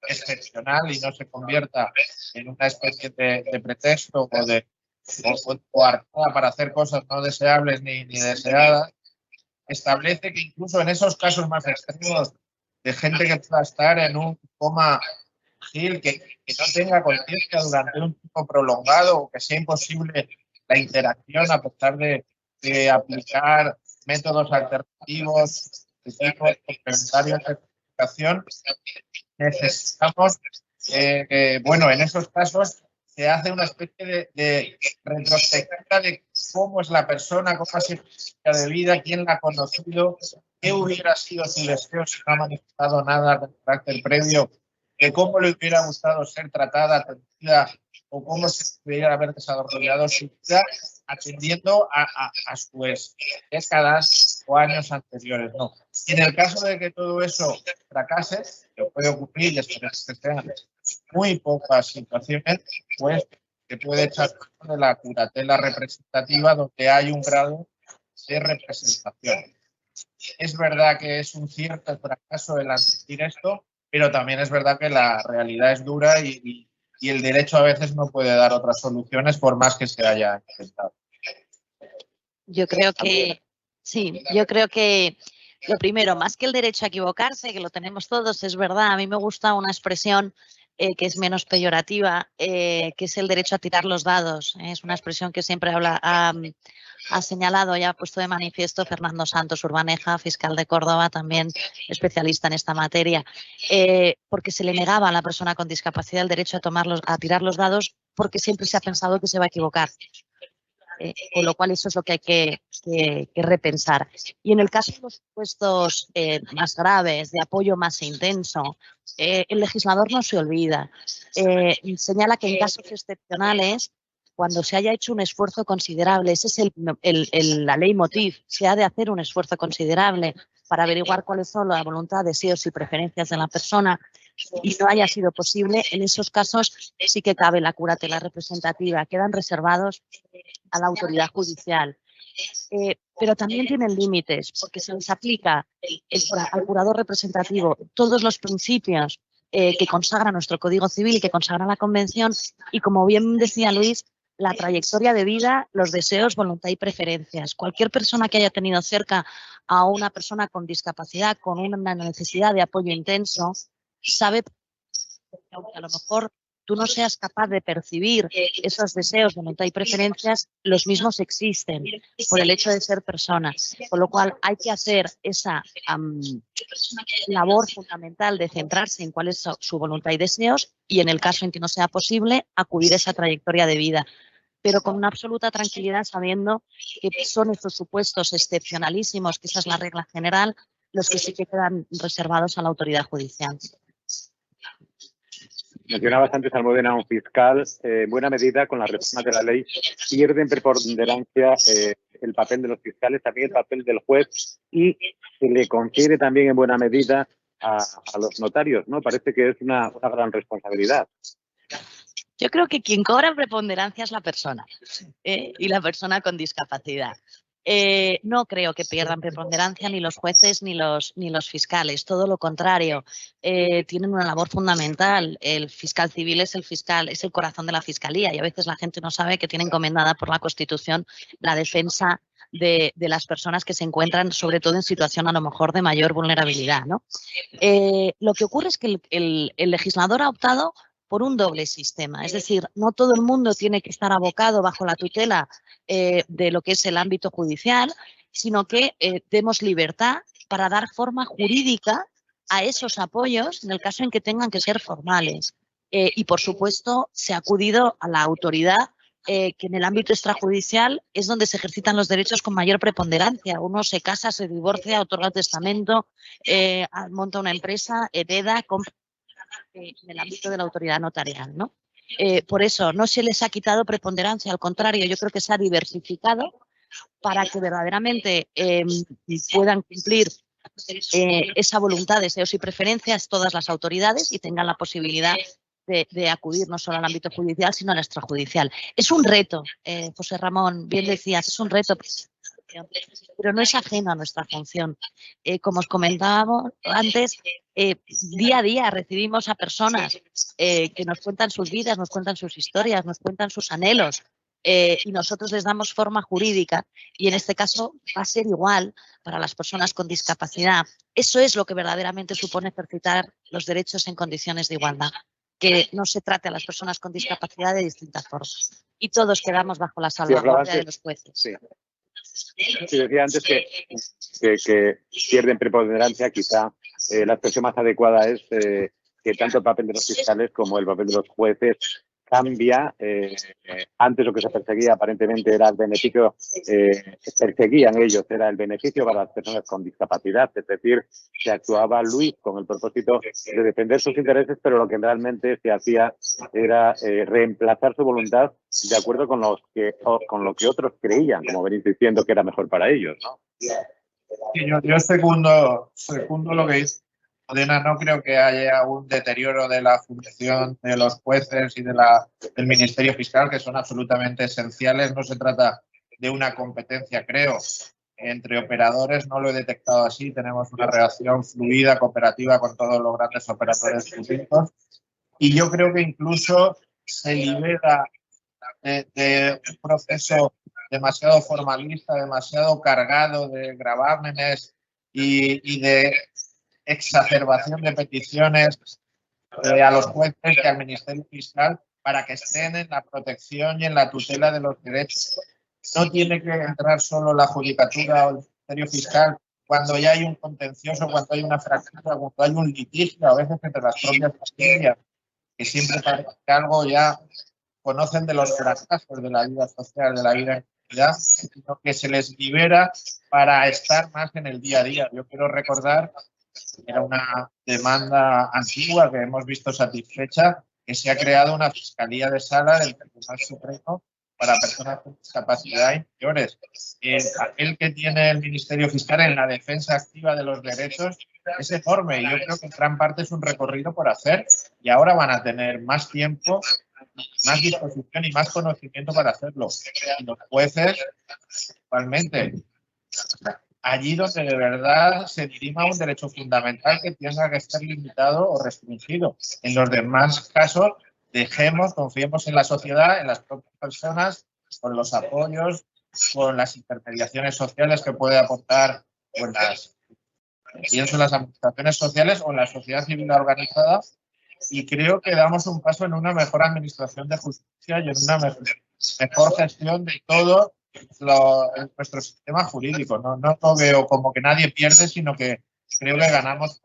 excepcional y no se convierta en una especie de pretexto o arcada para hacer cosas no deseables ni deseadas, establece que incluso en esos casos más extremos de gente que pueda estar en un coma que no tenga conciencia durante un tiempo prolongado o que sea imposible la interacción a pesar de aplicar métodos alternativos de tipo complementarios de comunicación, necesitamos, bueno, en esos casos se hace una especie de retrospectiva de cómo es la persona, cómo ha sido su historia de vida, quién la ha conocido, qué hubiera sido su deseo si no ha manifestado nada de carácter previo, de cómo le hubiera gustado ser tratada, atendida o cómo se pudiera haber desarrollado su vida atendiendo a sus décadas o años anteriores. No. Y en el caso de que todo eso fracase, que puede ocurrir y esperemos que sean muy pocas situaciones, pues se puede echar mano de la curatela representativa donde hay un grado de representación. Es verdad que es un cierto fracaso el admitir esto, pero también es verdad que la realidad es dura y el derecho a veces no puede dar otras soluciones por más que se haya intentado. Yo creo que sí, yo creo que lo primero, más que el derecho a equivocarse, que lo tenemos todos, es verdad, a mí me gusta una expresión que es menos peyorativa, que es el derecho a tirar los dados. Es una expresión que siempre ha señalado y ha puesto de manifiesto Fernando Santos Urbaneja, fiscal de Córdoba, también especialista en esta materia, porque se le negaba a la persona con discapacidad el derecho a tirar los dados porque siempre se ha pensado que se va a equivocar. Con lo cual eso es lo que hay que repensar. Y en el caso de los supuestos más graves, de apoyo más intenso, el legislador no se olvida. Señala que en casos excepcionales, cuando se haya hecho un esfuerzo considerable, ese es la leitmotiv, se ha de hacer un esfuerzo considerable para averiguar cuáles son la voluntad, deseos y preferencias de la persona y no haya sido posible, en esos casos sí que cabe la curatela representativa, quedan reservados a la autoridad judicial. Pero también tienen límites, porque se les aplica al curador representativo todos los principios que consagra nuestro Código Civil y que consagra la Convención y, como bien decía Luis, la trayectoria de vida, los deseos, voluntad y preferencias. Cualquier persona que haya tenido cerca a una persona con discapacidad, con una necesidad de apoyo intenso, sabe que aunque a lo mejor tú no seas capaz de percibir esos deseos, voluntad y preferencias, los mismos existen por el hecho de ser personas. Con lo cual hay que hacer esa labor fundamental de centrarse en cuál es su voluntad y deseos y, en el caso en que no sea posible, acudir a esa trayectoria de vida, pero con una absoluta tranquilidad, sabiendo que son estos supuestos excepcionalísimos, que esa es la regla general, los que sí que quedan reservados a la autoridad judicial. Mencionabas antes, Almudena, un fiscal. En buena medida, con la reforma de la ley, pierde en preponderancia el papel de los fiscales, también el papel del juez, y se le confiere también en buena medida a los notarios, ¿no? Parece que es una gran responsabilidad. Yo creo que quien cobra en preponderancia es la persona y la persona con discapacidad. No creo que pierdan preponderancia ni los jueces ni los fiscales, todo lo contrario, tienen una labor fundamental. El fiscal civil es el corazón de la fiscalía y a veces la gente no sabe que tiene encomendada por la Constitución la defensa de las personas que se encuentran sobre todo en situación a lo mejor de mayor vulnerabilidad, ¿no? Lo que ocurre es que el legislador ha optado por un doble sistema, es decir, no todo el mundo tiene que estar abocado bajo la tutela de lo que es el ámbito judicial, sino que demos libertad para dar forma jurídica a esos apoyos en el caso en que tengan que ser formales. Y, por supuesto, se ha acudido a la autoridad que en el ámbito extrajudicial es donde se ejercitan los derechos con mayor preponderancia. Uno se casa, se divorcia, otorga testamento, monta una empresa, hereda, compra en el ámbito de la autoridad notarial, ¿no? Por eso no se les ha quitado preponderancia, al contrario, yo creo que se ha diversificado para que verdaderamente puedan cumplir esa voluntad, deseos y preferencias todas las autoridades y tengan la posibilidad de acudir no solo al ámbito judicial, sino al extrajudicial. Es un reto, José Ramón, bien decías, es un reto. función, pero no es ajeno a nuestra función. Como os comentábamos antes, día a día recibimos a personas que nos cuentan sus vidas, nos cuentan sus historias, nos cuentan sus anhelos, y nosotros les damos forma jurídica, y en este caso va a ser igual para las personas con discapacidad. Eso es lo que verdaderamente supone ejercitar los derechos en condiciones de igualdad, que no se trate a las personas con discapacidad de distintas formas. Y todos quedamos bajo la salvaguardia de los jueces. Sí. Sí, decía antes que pierden preponderancia, quizá la expresión más adecuada es que tanto el papel de los fiscales como el papel de los jueces cambia. Antes lo que se perseguía aparentemente era el beneficio, perseguían ellos, era el beneficio para las personas con discapacidad, es decir, se actuaba Luis con el propósito de defender sus intereses, pero lo que realmente se hacía era reemplazar su voluntad de acuerdo con lo que otros creían, como venís diciendo, que era mejor para ellos, ¿no? Sí, yo segundo lo que dice Almudena. No creo que haya un deterioro de la función de los jueces y del Ministerio Fiscal, que son absolutamente esenciales. No se trata de una competencia, creo, entre operadores. No lo he detectado así. Tenemos una relación fluida, cooperativa con todos los grandes operadores públicos. Y yo creo que incluso se libera de un proceso demasiado formalista, demasiado cargado de gravámenes y de exacerbación de peticiones a los jueces y al Ministerio Fiscal para que estén en la protección y en la tutela de los derechos. No tiene que entrar solo la judicatura o el Ministerio Fiscal cuando ya hay un contencioso, cuando hay una fractura, cuando hay un litigio, a veces entre las propias familias, que siempre parece que algo ya conocen de los fracasos de la vida social, de la vida en comunidad, sino que se les libera para estar más en el día a día. Yo quiero recordar que era una demanda antigua que hemos visto satisfecha, que se ha creado una Fiscalía de Sala del Tribunal Supremo para personas con discapacidad y mayores. El papel que tiene el Ministerio Fiscal en la defensa activa de los derechos es enorme, y yo creo que en gran parte es un recorrido por hacer, y ahora van a tener más tiempo, más disposición y más conocimiento para hacerlo. Y los jueces, igualmente, allí donde de verdad se dirima un derecho fundamental que tenga que estar limitado o restringido. En los demás casos, confiemos en la sociedad, en las propias personas, con los apoyos, con las intermediaciones sociales que puede aportar, pienso en las administraciones sociales o en la sociedad civil organizada, y creo que damos un paso en una mejor administración de justicia y en una mejor gestión de todo nuestro sistema jurídico. No lo veo como que nadie pierde, sino que creo que ganamos.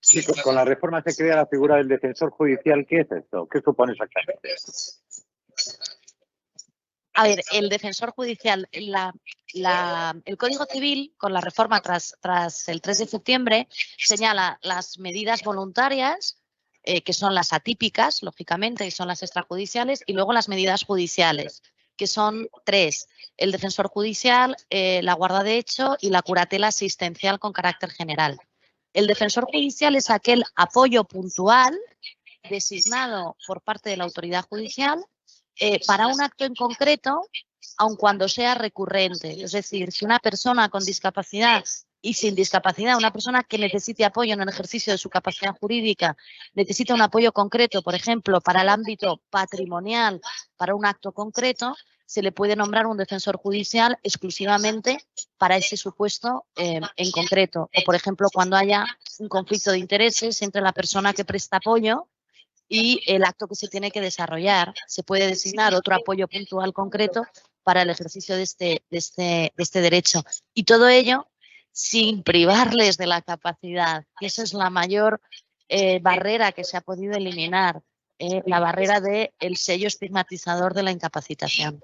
Sí, con la reforma se crea la figura del defensor judicial. ¿Qué es esto? ¿Qué supone exactamente? A ver, el defensor judicial, el Código Civil, con la reforma tras el 3 de septiembre, señala las medidas voluntarias, que son las atípicas, lógicamente, y son las extrajudiciales, y luego las medidas judiciales, que son 3. El defensor judicial, la guarda de hecho y la curatela asistencial con carácter general. El defensor judicial es aquel apoyo puntual designado por parte de la autoridad judicial para un acto en concreto, aun cuando sea recurrente. Es decir, si una persona con discapacidad y sin discapacidad, una persona que necesite apoyo en el ejercicio de su capacidad jurídica, necesita un apoyo concreto, por ejemplo, para el ámbito patrimonial, para un acto concreto, se le puede nombrar un defensor judicial exclusivamente para ese supuesto en concreto. O, por ejemplo, cuando haya un conflicto de intereses entre la persona que presta apoyo y el acto que se tiene que desarrollar, se puede designar otro apoyo puntual concreto para el ejercicio de este derecho. Y todo ello sin privarles de la capacidad. Y esa es la mayor barrera que se ha podido eliminar, la barrera del sello estigmatizador de la incapacitación.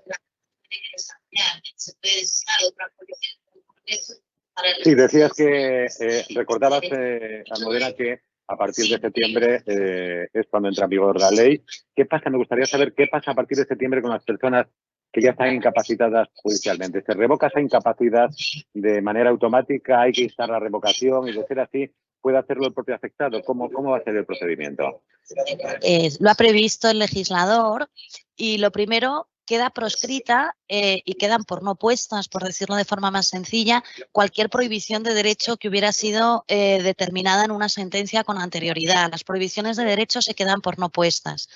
Sí, decías que recordabas, Almudena, que a partir de septiembre es cuando entra en vigor la ley. ¿Qué pasa? Me gustaría saber qué pasa a partir de septiembre con las personas que ya están incapacitadas judicialmente. ¿Se revoca esa incapacidad de manera automática? ¿Hay que instar la revocación? Y de ser así, ¿puede hacerlo el propio afectado? ¿Cómo va a ser el procedimiento? Lo ha previsto el legislador, y lo primero queda proscrita y quedan por no puestas, por decirlo de forma más sencilla, cualquier prohibición de derecho que hubiera sido determinada en una sentencia con anterioridad. Las prohibiciones de derecho se quedan por no puestas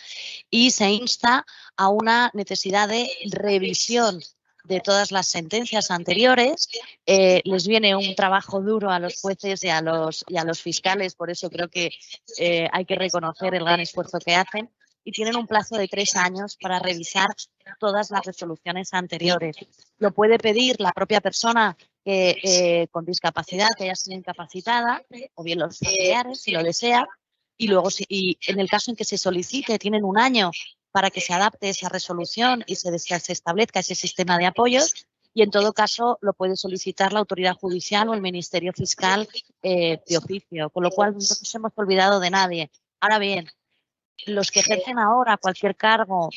y se insta a una necesidad de revisión de todas las sentencias anteriores. Les viene un trabajo duro a los jueces y a los fiscales, por eso creo que hay que reconocer el gran esfuerzo que hacen, y tienen un plazo de 3 años para revisar todas las resoluciones anteriores. Lo puede pedir la propia persona con discapacidad, que haya sido incapacitada, o bien los familiares, si lo desea, y luego, y en el caso en que se solicite, tienen 1 año para que se adapte esa resolución y se establezca ese sistema de apoyos, y en todo caso lo puede solicitar la autoridad judicial o el Ministerio Fiscal de oficio, con lo cual no nos hemos olvidado de nadie. Ahora bien, los que ejercen ahora cualquier cargo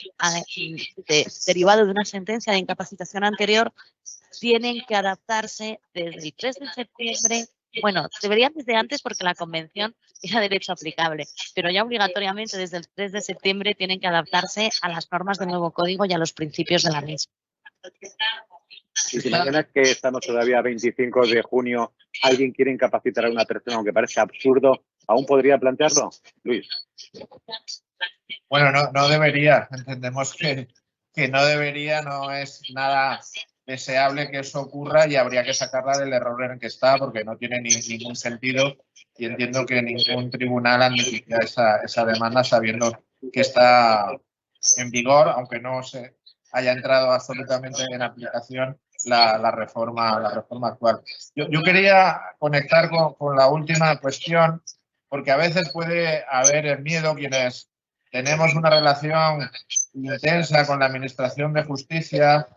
derivado de una sentencia de incapacitación anterior tienen que adaptarse desde el 3 de septiembre. Bueno, deberían desde antes porque la convención era derecho aplicable, pero ya obligatoriamente desde el 3 de septiembre tienen que adaptarse a las normas del nuevo código y a los principios de la misma. Y si mañana, que estamos todavía a 25 de junio, alguien quiere incapacitar a una persona, aunque parezca absurdo, ¿aún podría plantearlo, Luis? Bueno, no debería. Entendemos que no debería, no es nada deseable que eso ocurra y habría que sacarla del error en el que está porque no tiene ningún sentido, y entiendo que ningún tribunal admitiría esa demanda sabiendo que está en vigor, aunque no se haya entrado absolutamente en aplicación la reforma actual. Yo quería conectar con la última cuestión, porque a veces puede haber el miedo, quienes tenemos una relación intensa con la Administración de Justicia,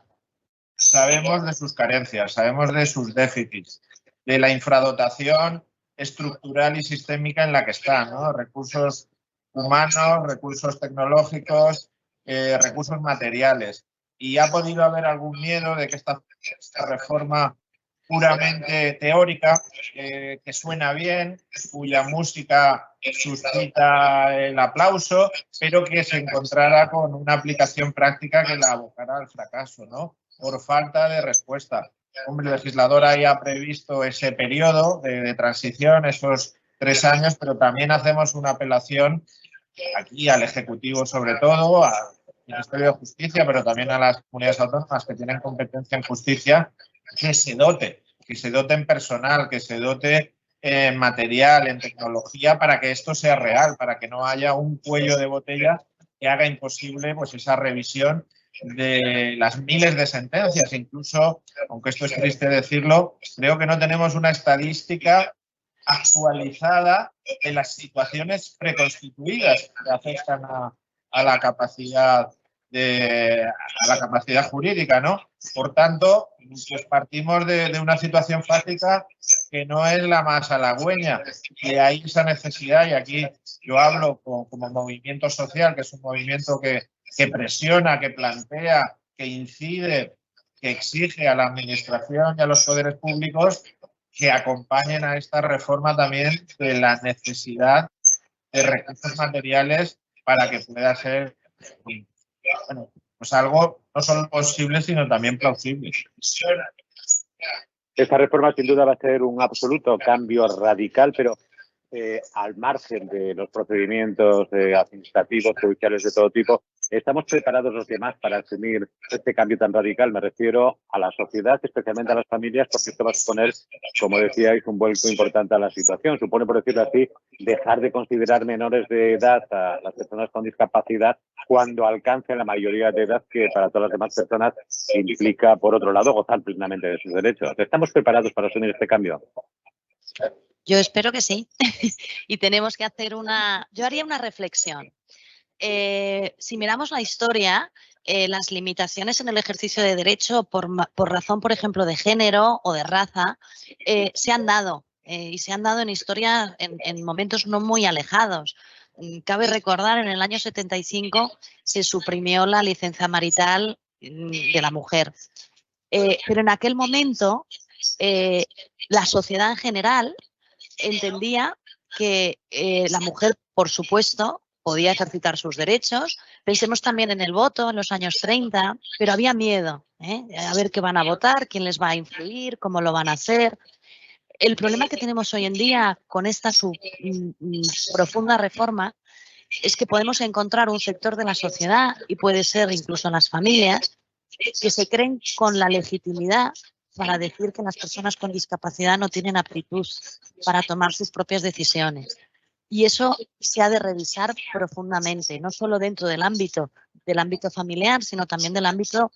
sabemos de sus carencias, sabemos de sus déficits, de la infradotación estructural y sistémica en la que está, ¿no? Recursos humanos, recursos tecnológicos, recursos materiales. Y ha podido haber algún miedo de que esta reforma puramente teórica, que suena bien, cuya música suscita el aplauso, pero que se encontrara con una aplicación práctica que la abocara al fracaso, ¿no? Por falta de respuesta. Hombre, el legislador ahí ha previsto ese periodo de transición, esos 3 años, pero también hacemos una apelación aquí al Ejecutivo, sobre todo, al Ministerio de Justicia, pero también a las comunidades autónomas que tienen competencia en justicia, que se dote en personal, que se dote en material, en tecnología, para que esto sea real, para que no haya un cuello de botella que haga imposible pues esa revisión de las miles de sentencias. Incluso, aunque esto es triste decirlo, creo que no tenemos una estadística actualizada de las situaciones preconstituidas que afectan a la capacidad jurídica, ¿no? Por tanto, pues partimos de una situación fáctica que no es la más halagüeña, y hay esa necesidad, y aquí yo hablo como movimiento social, que es un movimiento que presiona, que plantea, que incide, que exige a la Administración y a los poderes públicos que acompañen a esta reforma también de la necesidad de recursos materiales para que pueda ser, bueno, pues algo no solo posible, sino también plausible. Esta reforma sin duda va a ser un absoluto cambio radical, pero al margen de los procedimientos administrativos, judiciales de todo tipo, ¿estamos preparados los demás para asumir este cambio tan radical? Me refiero a la sociedad, especialmente a las familias, porque esto va a suponer, como decíais, un vuelco importante a la situación. Supone, por decirlo así, dejar de considerar menores de edad a las personas con discapacidad cuando alcancen la mayoría de edad, que para todas las demás personas implica, por otro lado, gozar plenamente de sus derechos. ¿Estamos preparados para asumir este cambio? Yo espero que sí. Y tenemos que hacer yo haría una reflexión. Si miramos la historia, las limitaciones en el ejercicio de derecho por razón, por ejemplo, de género o de raza, se han dado y se han dado en historia en momentos no muy alejados. Cabe recordar, en el año 75 se suprimió la licencia marital de la mujer. Pero en aquel momento la sociedad en general entendía que la mujer, por supuesto, podía ejercitar sus derechos. Pensemos también en el voto en los años 30, pero había miedo, a ver qué van a votar, quién les va a influir, cómo lo van a hacer. El problema que tenemos hoy en día con esta profunda reforma es que podemos encontrar un sector de la sociedad, y puede ser incluso en las familias, que se creen con la legitimidad para decir que las personas con discapacidad no tienen aptitud para tomar sus propias decisiones. Y eso se ha de revisar profundamente, no solo dentro del ámbito familiar, sino también del ámbito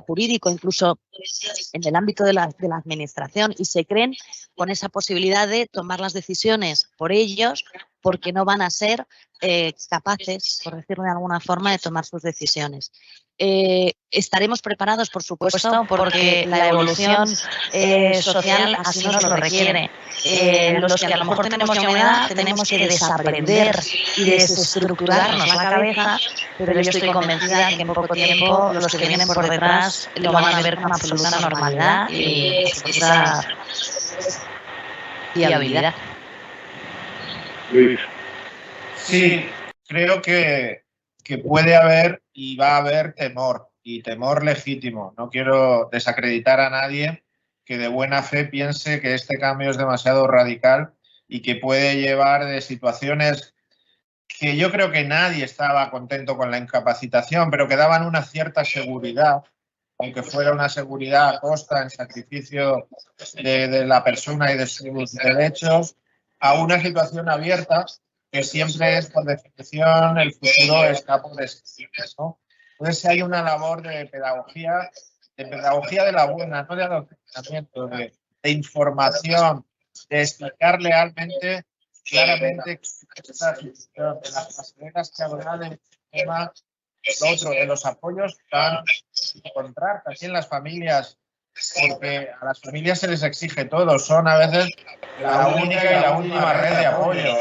jurídico, incluso en el ámbito de la administración, y se creen con esa posibilidad de tomar las decisiones por ellos, porque no van a ser capaces, por decirlo de alguna forma, de tomar sus decisiones. Estaremos preparados, por supuesto, porque la evolución social así nos lo requiere. Los que a lo mejor tenemos ya una edad tenemos que desaprender y desestructurarnos la cabeza, pero yo estoy convencida que en poco tiempo los que vienen por detrás lo van a ver con absoluta normalidad y absoluta viabilidad. Luis. Sí, creo que puede haber y va a haber temor, y temor legítimo. No quiero desacreditar a nadie que de buena fe piense que este cambio es demasiado radical y que puede llevar de situaciones que yo creo que nadie estaba contento con la incapacitación, pero que daban una cierta seguridad, aunque fuera una seguridad a costa, en sacrificio de la persona y de sus derechos, a una situación abierta que siempre es, por definición, el futuro está por escribir, ¿no? Entonces hay una labor de pedagogía de la buena, no de adoctrinamiento, de información, de explicar lealmente, claramente, de las pasarelas que habrá del tema, lo otro, de los apoyos que van a encontrar también las familias, porque a las familias se les exige todo, son a veces la única y la última red de apoyo.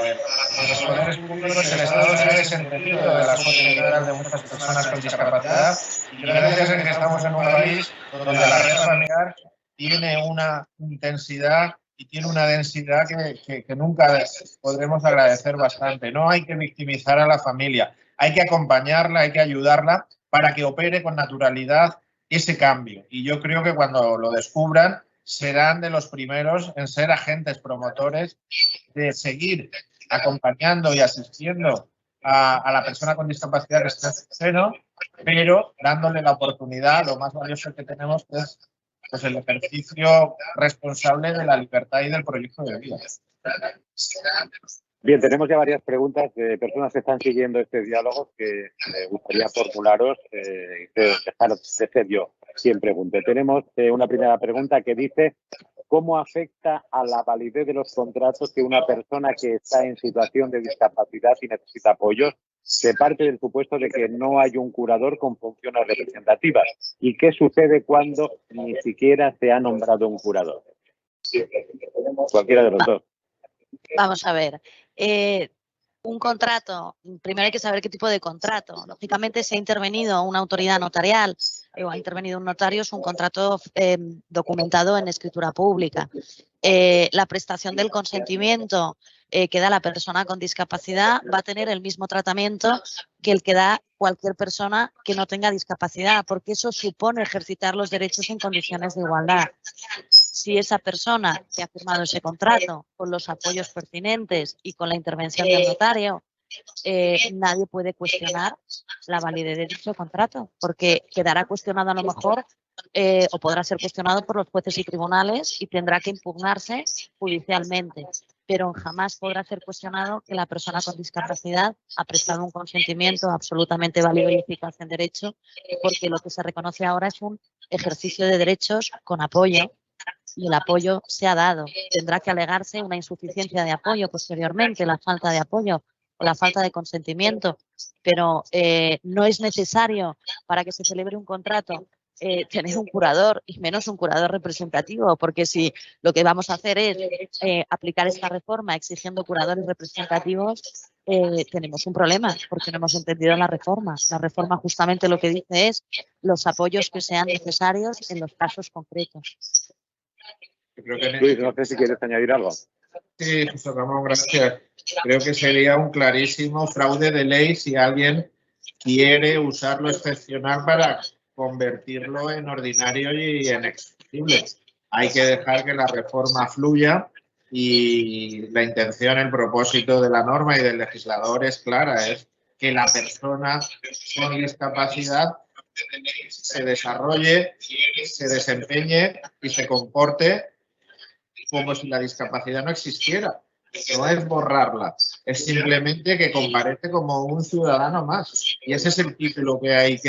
Los poderes públicos, el Estado se ha desentendido de las posibilidades de muchas personas con discapacidad, y gracias a que estamos en un país donde la red familiar tiene una intensidad y tiene una densidad que nunca podremos agradecer bastante. No hay que victimizar a la familia, hay que acompañarla, hay que ayudarla para que opere con naturalidad ese cambio. Y yo creo que cuando lo descubran serán de los primeros en ser agentes promotores de seguir acompañando y asistiendo a la persona con discapacidad que está en su seno, pero dándole la oportunidad, lo más valioso que tenemos, que es pues, el ejercicio responsable de la libertad y del proyecto de vida. Bien, tenemos ya varias preguntas de personas que están siguiendo este diálogo que me gustaría formularos, dejar de ser yo quien pregunte. Tenemos una primera pregunta que dice: ¿cómo afecta a la validez de los contratos que una persona que está en situación de discapacidad y necesita apoyos se parte del supuesto de que no hay un curador con funciones representativas? ¿Y qué sucede cuando ni siquiera se ha nombrado un curador? Cualquiera de los dos. Vamos a ver. Un contrato, primero hay que saber qué tipo de contrato. Lógicamente, si ha intervenido una autoridad notarial o ha intervenido un notario, es un contrato documentado en escritura pública. La prestación del consentimiento que da la persona con discapacidad va a tener el mismo tratamiento que el que da cualquier persona que no tenga discapacidad, porque eso supone ejercitar los derechos en condiciones de igualdad. Si esa persona que ha firmado ese contrato con los apoyos pertinentes y con la intervención del notario, nadie puede cuestionar la validez de dicho contrato, porque quedará cuestionado a lo mejor o podrá ser cuestionado por los jueces y tribunales y tendrá que impugnarse judicialmente, pero jamás podrá ser cuestionado que la persona con discapacidad ha prestado un consentimiento absolutamente válido y eficaz en derecho, porque lo que se reconoce ahora es un ejercicio de derechos con apoyo, y el apoyo se ha dado. Tendrá que alegarse una insuficiencia de apoyo posteriormente, la falta de apoyo o la falta de consentimiento, pero no es necesario para que se celebre un contrato tener un curador, y menos un curador representativo, porque si lo que vamos a hacer es aplicar esta reforma exigiendo curadores representativos, tenemos un problema, porque no hemos entendido la reforma. La reforma justamente lo que dice es los apoyos que sean necesarios en los casos concretos. Yo creo que Luis, no sé si quieres añadir algo. Sí, José Ramón, gracias. Creo que sería un clarísimo fraude de ley si alguien quiere usar lo excepcional para convertirlo en ordinario y en exigible. Hay que dejar que la reforma fluya y la intención, el propósito de la norma y del legislador es clara, es que la persona con discapacidad se desarrolle, se desempeñe y se comporte como si la discapacidad no existiera. No es borrarla, es simplemente que comparece como un ciudadano más. Y ese es el título que hay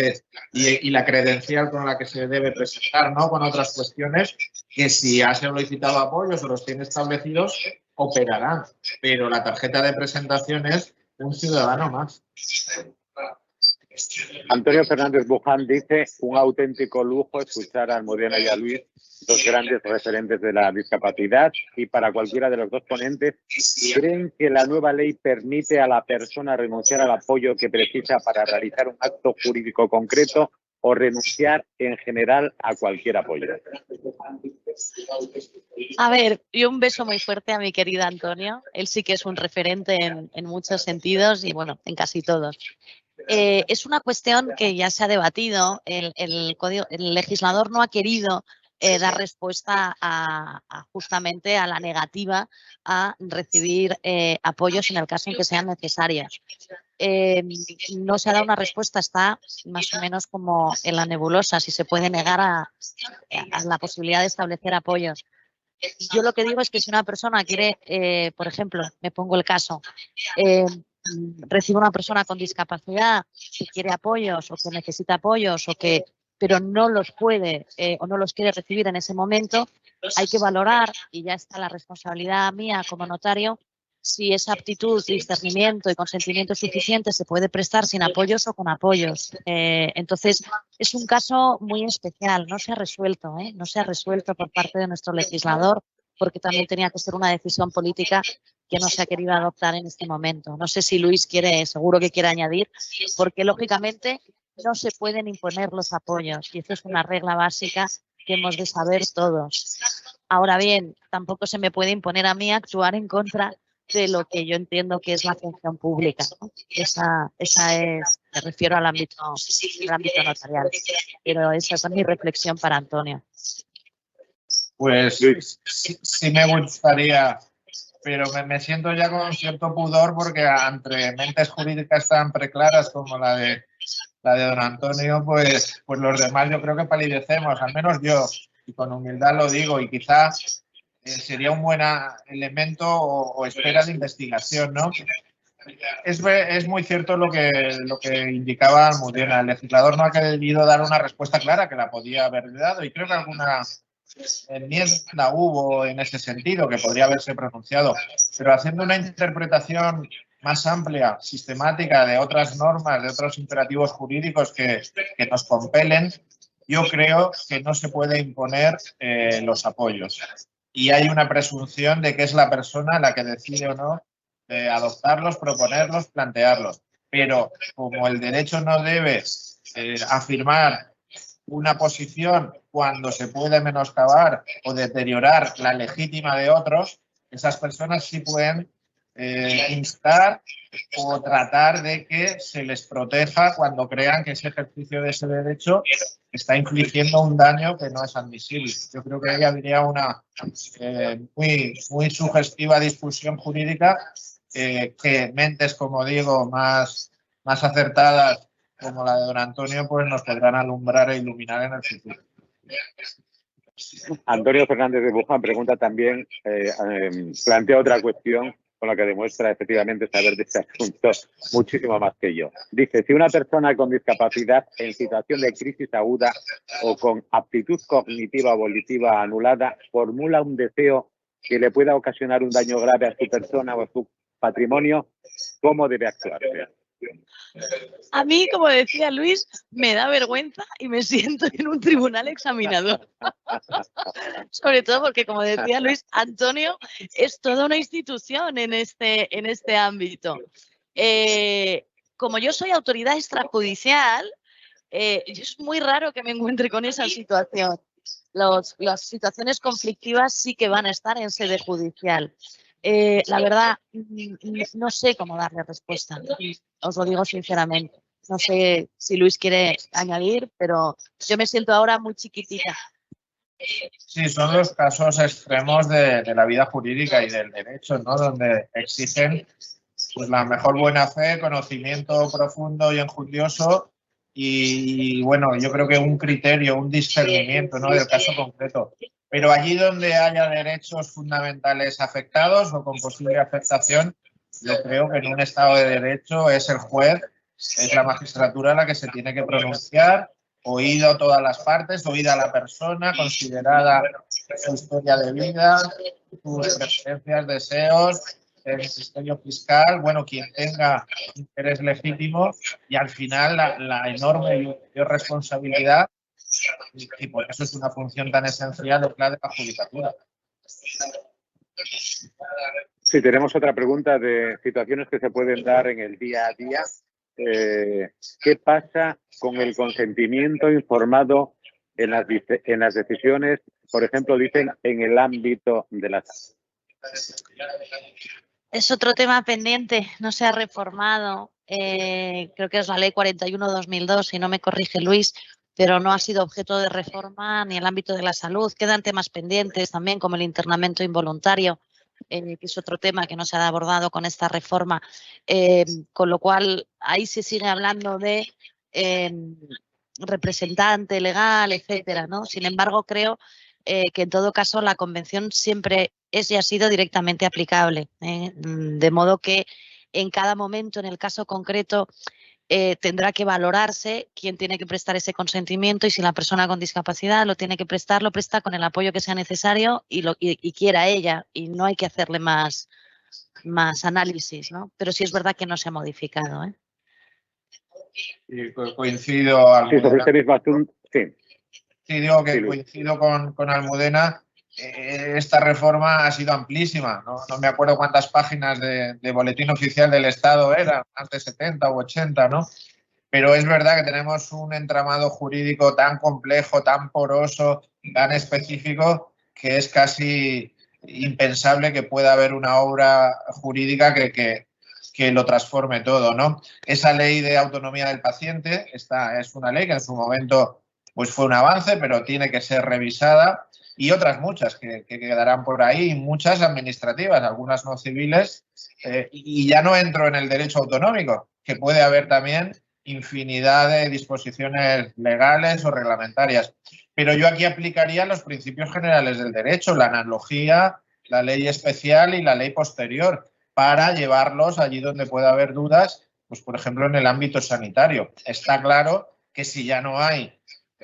y la credencial con la que se debe presentar, ¿no? Con otras cuestiones que si ha solicitado apoyos o los tiene establecidos, operarán. Pero la tarjeta de presentación es un ciudadano más. Antonio Fernández Buján dice: un auténtico lujo escuchar a Almudena y a Luis, dos grandes referentes de la discapacidad, y para cualquiera de los dos ponentes, ¿creen que la nueva ley permite a la persona renunciar al apoyo que precisa para realizar un acto jurídico concreto o renunciar en general a cualquier apoyo? A ver, y un beso muy fuerte a mi querido Antonio. Él sí que es un referente en muchos sentidos y, bueno, en casi todos. Es una cuestión que ya se ha debatido. El legislador no ha querido dar respuesta justamente a la negativa a recibir apoyos en el caso en que sean necesarios. No se ha dado una respuesta, está más o menos como en la nebulosa, si se puede negar a la posibilidad de establecer apoyos. Yo lo que digo es que si una persona quiere, por ejemplo, me pongo el caso, recibe una persona con discapacidad que quiere apoyos o que necesita apoyos pero no los puede o no los quiere recibir en ese momento, hay que valorar, y ya está la responsabilidad mía como notario, si esa aptitud, discernimiento y consentimiento suficiente se puede prestar sin apoyos o con apoyos. Entonces, es un caso muy especial, no se ha resuelto, no se ha resuelto por parte de nuestro legislador, porque también tenía que ser una decisión política que no se ha querido adoptar en este momento. No sé si Luis seguro que quiere añadir, porque lógicamente no se pueden imponer los apoyos y eso es una regla básica que hemos de saber todos. Ahora bien, tampoco se me puede imponer a mí actuar en contra de lo que yo entiendo que es la función pública, ¿no? Esa es, me refiero al ámbito notarial, pero esa es mi reflexión para Antonio. Pues sí me gustaría, pero me siento ya con cierto pudor porque entre mentes jurídicas tan preclaras como la de don Antonio, pues los demás yo creo que palidecemos, al menos yo, y con humildad lo digo, y quizás sería un buen elemento o espera de investigación, ¿no? Es muy cierto lo que indicaba Almudena. El legislador no ha querido dar una respuesta clara, que la podía haber dado, y creo que alguna enmienda hubo en ese sentido, que podría haberse pronunciado, pero haciendo una interpretación más amplia, sistemática de otras normas, de otros imperativos jurídicos que nos compelen, yo creo que no se puede imponer los apoyos. Y hay una presunción de que es la persona la que decide o no adoptarlos, proponerlos, plantearlos. Pero como el derecho no debe afirmar una posición cuando se puede menoscabar o deteriorar la legítima de otros, esas personas sí pueden instar o tratar de que se les proteja cuando crean que ese ejercicio de ese derecho está infligiendo un daño que no es admisible. Yo creo que ahí habría una muy sugestiva discusión jurídica que mentes, como digo, más acertadas como la de don Antonio, pues nos podrán alumbrar e iluminar en el futuro. Antonio Fernández de Buján pregunta también, plantea otra cuestión con la que demuestra efectivamente saber de este asunto muchísimo más que yo. Dice: si una persona con discapacidad en situación de crisis aguda o con aptitud cognitiva o volitiva anulada formula un deseo que le pueda ocasionar un daño grave a su persona o a su patrimonio, ¿cómo debe actuarse? A mí, como decía Luis, me da vergüenza y me siento en un tribunal examinador. Sobre todo porque, como decía Luis, Antonio es toda una institución en este ámbito. Como yo soy autoridad extrajudicial, es muy raro que me encuentre con esa situación. las situaciones conflictivas sí que van a estar en sede judicial. La verdad, no sé cómo darle respuesta, os lo digo sinceramente. No sé si Luis quiere añadir, pero yo me siento ahora muy chiquitita. Sí, son los casos extremos de la vida jurídica y del derecho, ¿no? Donde exigen pues, la mejor buena fe, conocimiento profundo y enjundioso y, bueno, yo creo que un criterio, un discernimiento, ¿no? Del caso concreto. Pero allí donde haya derechos fundamentales afectados o con posible afectación, yo creo que en un Estado de Derecho es el juez, es la magistratura la que se tiene que pronunciar, oído todas las partes, oída la persona, considerada su historia de vida, sus preferencias, deseos, el ministerio fiscal, bueno, quien tenga interés legítimo y al final la enorme responsabilidad, y por eso es una función tan esencial, es la de la judicatura. Sí, tenemos otra pregunta de situaciones que se pueden dar en el día a día. ¿Qué pasa con el consentimiento informado en las decisiones, por ejemplo, dicen en el ámbito de la salud? Es otro tema pendiente, no se ha reformado. Creo que es la Ley 41/2002, si no me corrige Luis, pero no ha sido objeto de reforma ni el ámbito de la salud. Quedan temas pendientes también, como el internamiento involuntario, que es otro tema que no se ha abordado con esta reforma. Con lo cual, ahí se sigue hablando de representante legal, etcétera, ¿no? Sin embargo, creo que en todo caso la convención siempre es y ha sido directamente aplicable, de modo que en cada momento, en el caso concreto, tendrá que valorarse quién tiene que prestar ese consentimiento y si la persona con discapacidad lo tiene que prestar, lo presta con el apoyo que sea necesario y quiera ella, y no hay que hacerle más análisis, ¿no? Pero sí es verdad que no se ha modificado, ¿eh? Y coincido, Sí, sobre este mismo asunto, sí. Sí, digo que coincido con Almudena. Esta reforma ha sido amplísima. No me acuerdo cuántas páginas de boletín oficial del Estado eran, más de 70 u 80, ¿no? Pero es verdad que tenemos un entramado jurídico tan complejo, tan poroso, tan específico, que es casi impensable que pueda haber una obra jurídica que lo transforme todo, ¿no? Esa ley de autonomía del paciente, esta es una ley que en su momento pues fue un avance, pero tiene que ser revisada, y otras muchas que quedarán por ahí, muchas administrativas, algunas no civiles, y ya no entro en el derecho autonómico, que puede haber también infinidad de disposiciones legales o reglamentarias. Pero yo aquí aplicaría los principios generales del derecho, la analogía, la ley especial y la ley posterior, para llevarlos allí donde pueda haber dudas, pues por ejemplo en el ámbito sanitario. Está claro que si ya no hay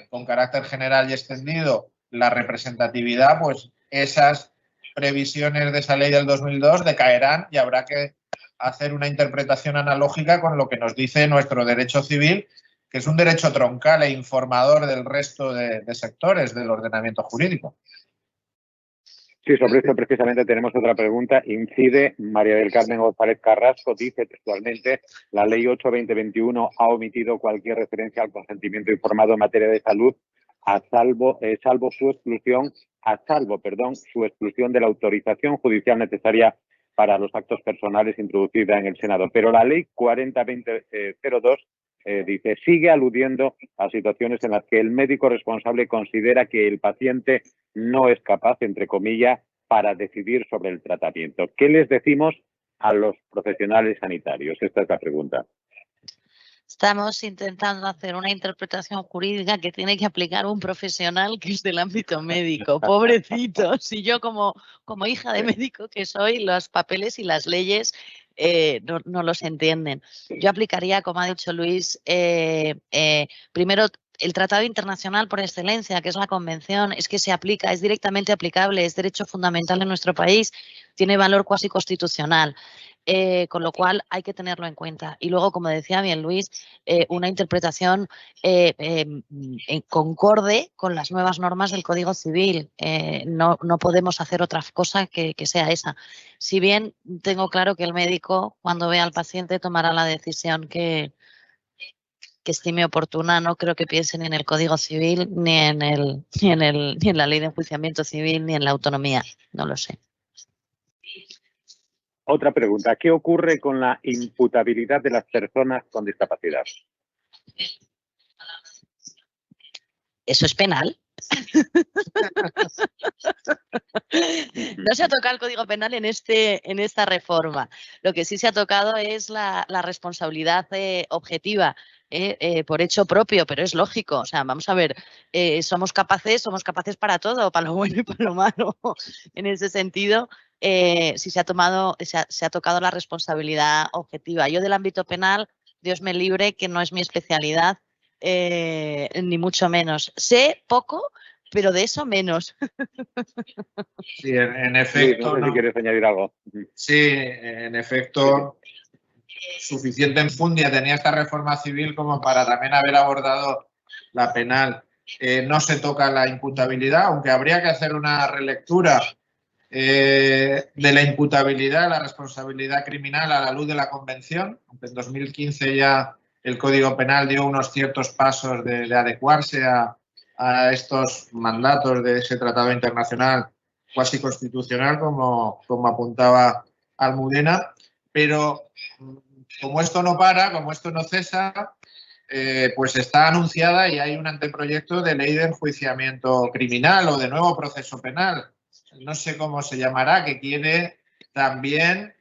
con carácter general y extendido la representatividad, pues esas previsiones de esa ley del 2002 decaerán y habrá que hacer una interpretación analógica con lo que nos dice nuestro derecho civil, que es un derecho troncal e informador del resto de sectores del ordenamiento jurídico. Sí, sobre esto precisamente tenemos otra pregunta. Incide María del Carmen González Carrasco, dice textualmente: la ley 8/2021 ha omitido cualquier referencia al consentimiento informado en materia de salud, salvo su exclusión de la autorización judicial necesaria para los actos personales introducida en el Senado. Pero la ley 40/2002 dice, sigue aludiendo a situaciones en las que el médico responsable considera que el paciente no es capaz, entre comillas, para decidir sobre el tratamiento. ¿Qué les decimos a los profesionales sanitarios? Esta es la pregunta. Estamos intentando hacer una interpretación jurídica que tiene que aplicar un profesional que es del ámbito médico. Pobrecito, si yo como hija de médico que soy, los papeles y las leyes no los entienden. Yo aplicaría, como ha dicho Luis, primero el tratado internacional por excelencia, que es la convención, es que se aplica, es directamente aplicable, es derecho fundamental en nuestro país, tiene valor cuasi constitucional. Con lo cual hay que tenerlo en cuenta. Y luego, como decía bien Luis, una interpretación concorde con las nuevas normas del Código Civil. No podemos hacer otra cosa que sea esa. Si bien tengo claro que el médico, cuando vea al paciente, tomará la decisión que que estime oportuna, no creo que piensen ni en el Código Civil, ni en la Ley de Enjuiciamiento Civil, ni en la autonomía. No lo sé. Otra pregunta. ¿Qué ocurre con la imputabilidad de las personas con discapacidad? ¿Eso es penal? No se ha tocado el Código Penal en esta reforma. Lo que sí se ha tocado es la responsabilidad objetiva por hecho propio, pero es lógico. O sea, vamos a ver, somos capaces para todo, para lo bueno y para lo malo. En ese sentido, sí se ha tocado la responsabilidad objetiva. Yo del ámbito penal, Dios me libre, que no es mi especialidad, ni mucho menos. Sé poco, pero de eso menos. Sí, en efecto. Luis, no sé si quieres añadir algo. Sí, en efecto, suficiente enjundia tenía esta reforma civil como para también haber abordado la penal. No se toca la imputabilidad, aunque habría que hacer una relectura de la imputabilidad, la responsabilidad criminal a la luz de la Convención. Aunque en 2015 ya el Código Penal dio unos ciertos pasos de adecuarse a estos mandatos de ese tratado internacional cuasi constitucional, como apuntaba Almudena, pero como esto no para, como esto no cesa, pues está anunciada y hay un anteproyecto de ley de enjuiciamiento criminal o de nuevo proceso penal, no sé cómo se llamará, que quiere también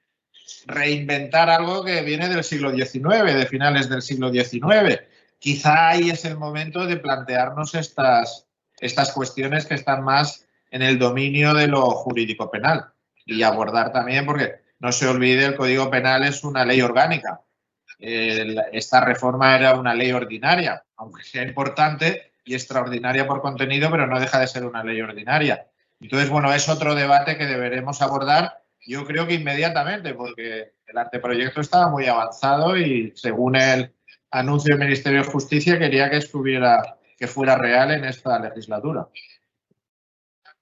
reinventar algo que viene del siglo XIX, de finales del siglo XIX. Quizá ahí es el momento de plantearnos estas cuestiones que están más en el dominio de lo jurídico penal y abordar también, porque no se olvide, el Código Penal es una ley orgánica. Esta reforma era una ley ordinaria, aunque sea importante y extraordinaria por contenido, pero no deja de ser una ley ordinaria. Entonces, bueno, es otro debate que deberemos abordar, yo creo que inmediatamente, porque el anteproyecto estaba muy avanzado y, según el anuncio del Ministerio de Justicia, quería que fuera real en esta legislatura.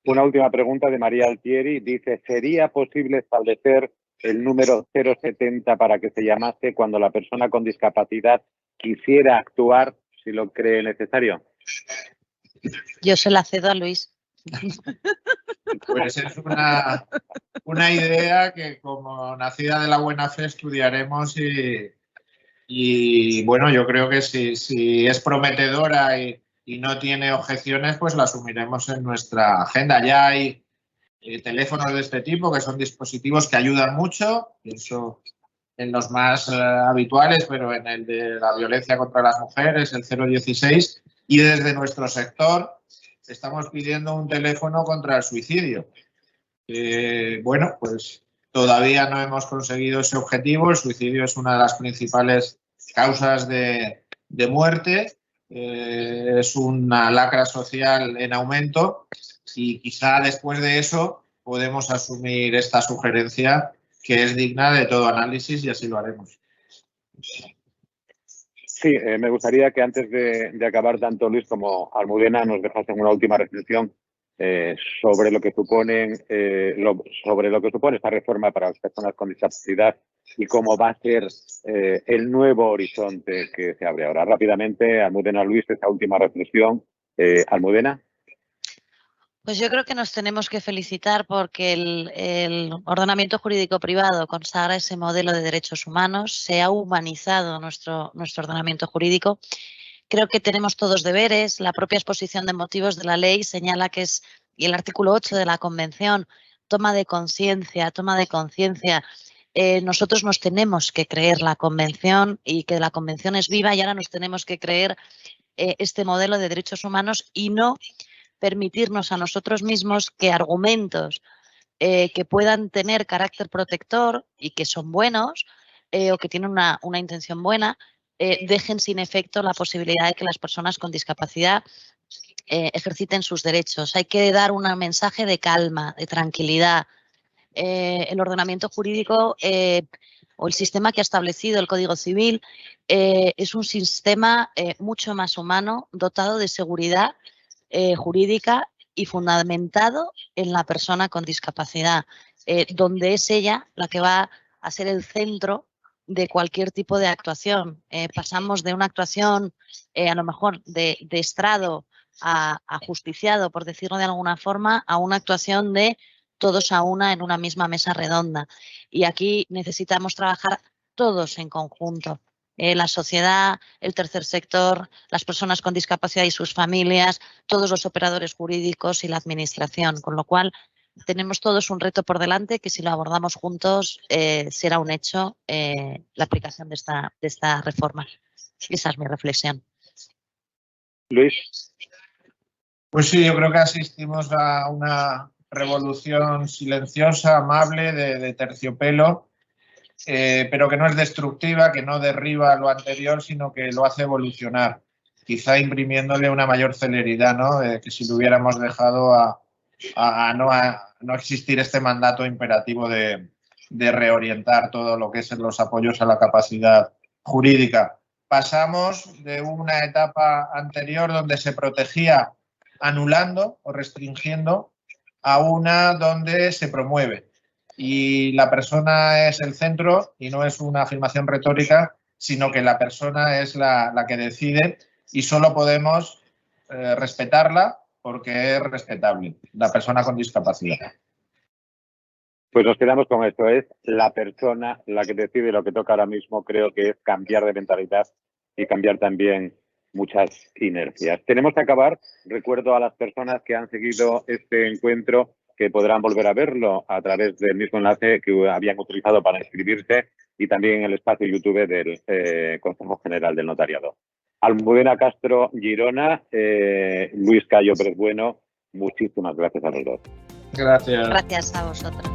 Una última pregunta de María Altieri. Dice, ¿sería posible establecer el número 070 para que se llamase cuando la persona con discapacidad quisiera actuar si lo cree necesario? Yo se la cedo a Luis. Pues es una idea que, como nacida de la buena fe, estudiaremos y bueno, yo creo que si es prometedora y no tiene objeciones, pues la asumiremos en nuestra agenda. Ya hay teléfonos de este tipo, que son dispositivos que ayudan mucho, pienso en los más habituales, pero en el de la violencia contra las mujeres, el 016, y desde nuestro sector estamos pidiendo un teléfono contra el suicidio. Bueno, pues todavía no hemos conseguido ese objetivo. El suicidio es una de las principales causas de muerte. Es una lacra social en aumento y quizá después de eso podemos asumir esta sugerencia, que es digna de todo análisis, y así lo haremos. Sí, me gustaría que antes de acabar, tanto Luis como Almudena nos dejasen una última reflexión sobre lo que supone esta reforma para las personas con discapacidad y cómo va a ser el nuevo horizonte que se abre ahora. Rápidamente, Almudena, Luis, esta última reflexión. Almudena. Pues yo creo que nos tenemos que felicitar porque el ordenamiento jurídico privado consagra ese modelo de derechos humanos, se ha humanizado nuestro ordenamiento jurídico. Creo que tenemos todos deberes. La propia exposición de motivos de la ley señala que es, y el artículo 8 de la Convención, toma de conciencia. Nosotros nos tenemos que creer la Convención y que la Convención es viva, y ahora nos tenemos que creer este modelo de derechos humanos y no permitirnos a nosotros mismos que argumentos que puedan tener carácter protector y que son buenos o que tienen una intención buena, dejen sin efecto la posibilidad de que las personas con discapacidad ejerciten sus derechos. Hay que dar un mensaje de calma, de tranquilidad. El ordenamiento jurídico o el sistema que ha establecido el Código Civil es un sistema mucho más humano, dotado de seguridad jurídica y fundamentado en la persona con discapacidad, donde es ella la que va a ser el centro de cualquier tipo de actuación. Pasamos de una actuación a lo mejor de estrado a justiciado, por decirlo de alguna forma, a una actuación de todos a una en una misma mesa redonda. Y aquí necesitamos trabajar todos en conjunto. La sociedad, el tercer sector, las personas con discapacidad y sus familias, todos los operadores jurídicos y la administración, con lo cual tenemos todos un reto por delante que si lo abordamos juntos será un hecho la aplicación de esta reforma. Esa es mi reflexión. Luis. Pues sí, yo creo que asistimos a una revolución silenciosa, amable, de terciopelo, pero que no es destructiva, que no derriba lo anterior, sino que lo hace evolucionar, quizá imprimiéndole una mayor celeridad, ¿no? Que si lo hubiéramos dejado a no existir este mandato imperativo de reorientar todo lo que es los apoyos a la capacidad jurídica. Pasamos de una etapa anterior donde se protegía anulando o restringiendo a una donde se promueve. Y la persona es el centro y no es una afirmación retórica, sino que la persona es la que decide y solo podemos respetarla porque es respetable, la persona con discapacidad. Pues nos quedamos con esto, es la persona la que decide. Lo que toca ahora mismo creo que es cambiar de mentalidad y cambiar también muchas inercias. Tenemos que acabar. Recuerdo a las personas que han seguido este encuentro que podrán volver a verlo a través del mismo enlace que habían utilizado para inscribirse y también en el espacio YouTube del Consejo General del Notariado. Almudena Castro Girona, Luis Cayo Pérez Bueno, muchísimas gracias a los dos. Gracias. Gracias a vosotros.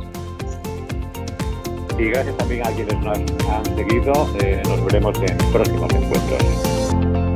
Y gracias también a quienes nos han seguido. Nos veremos en próximos encuentros.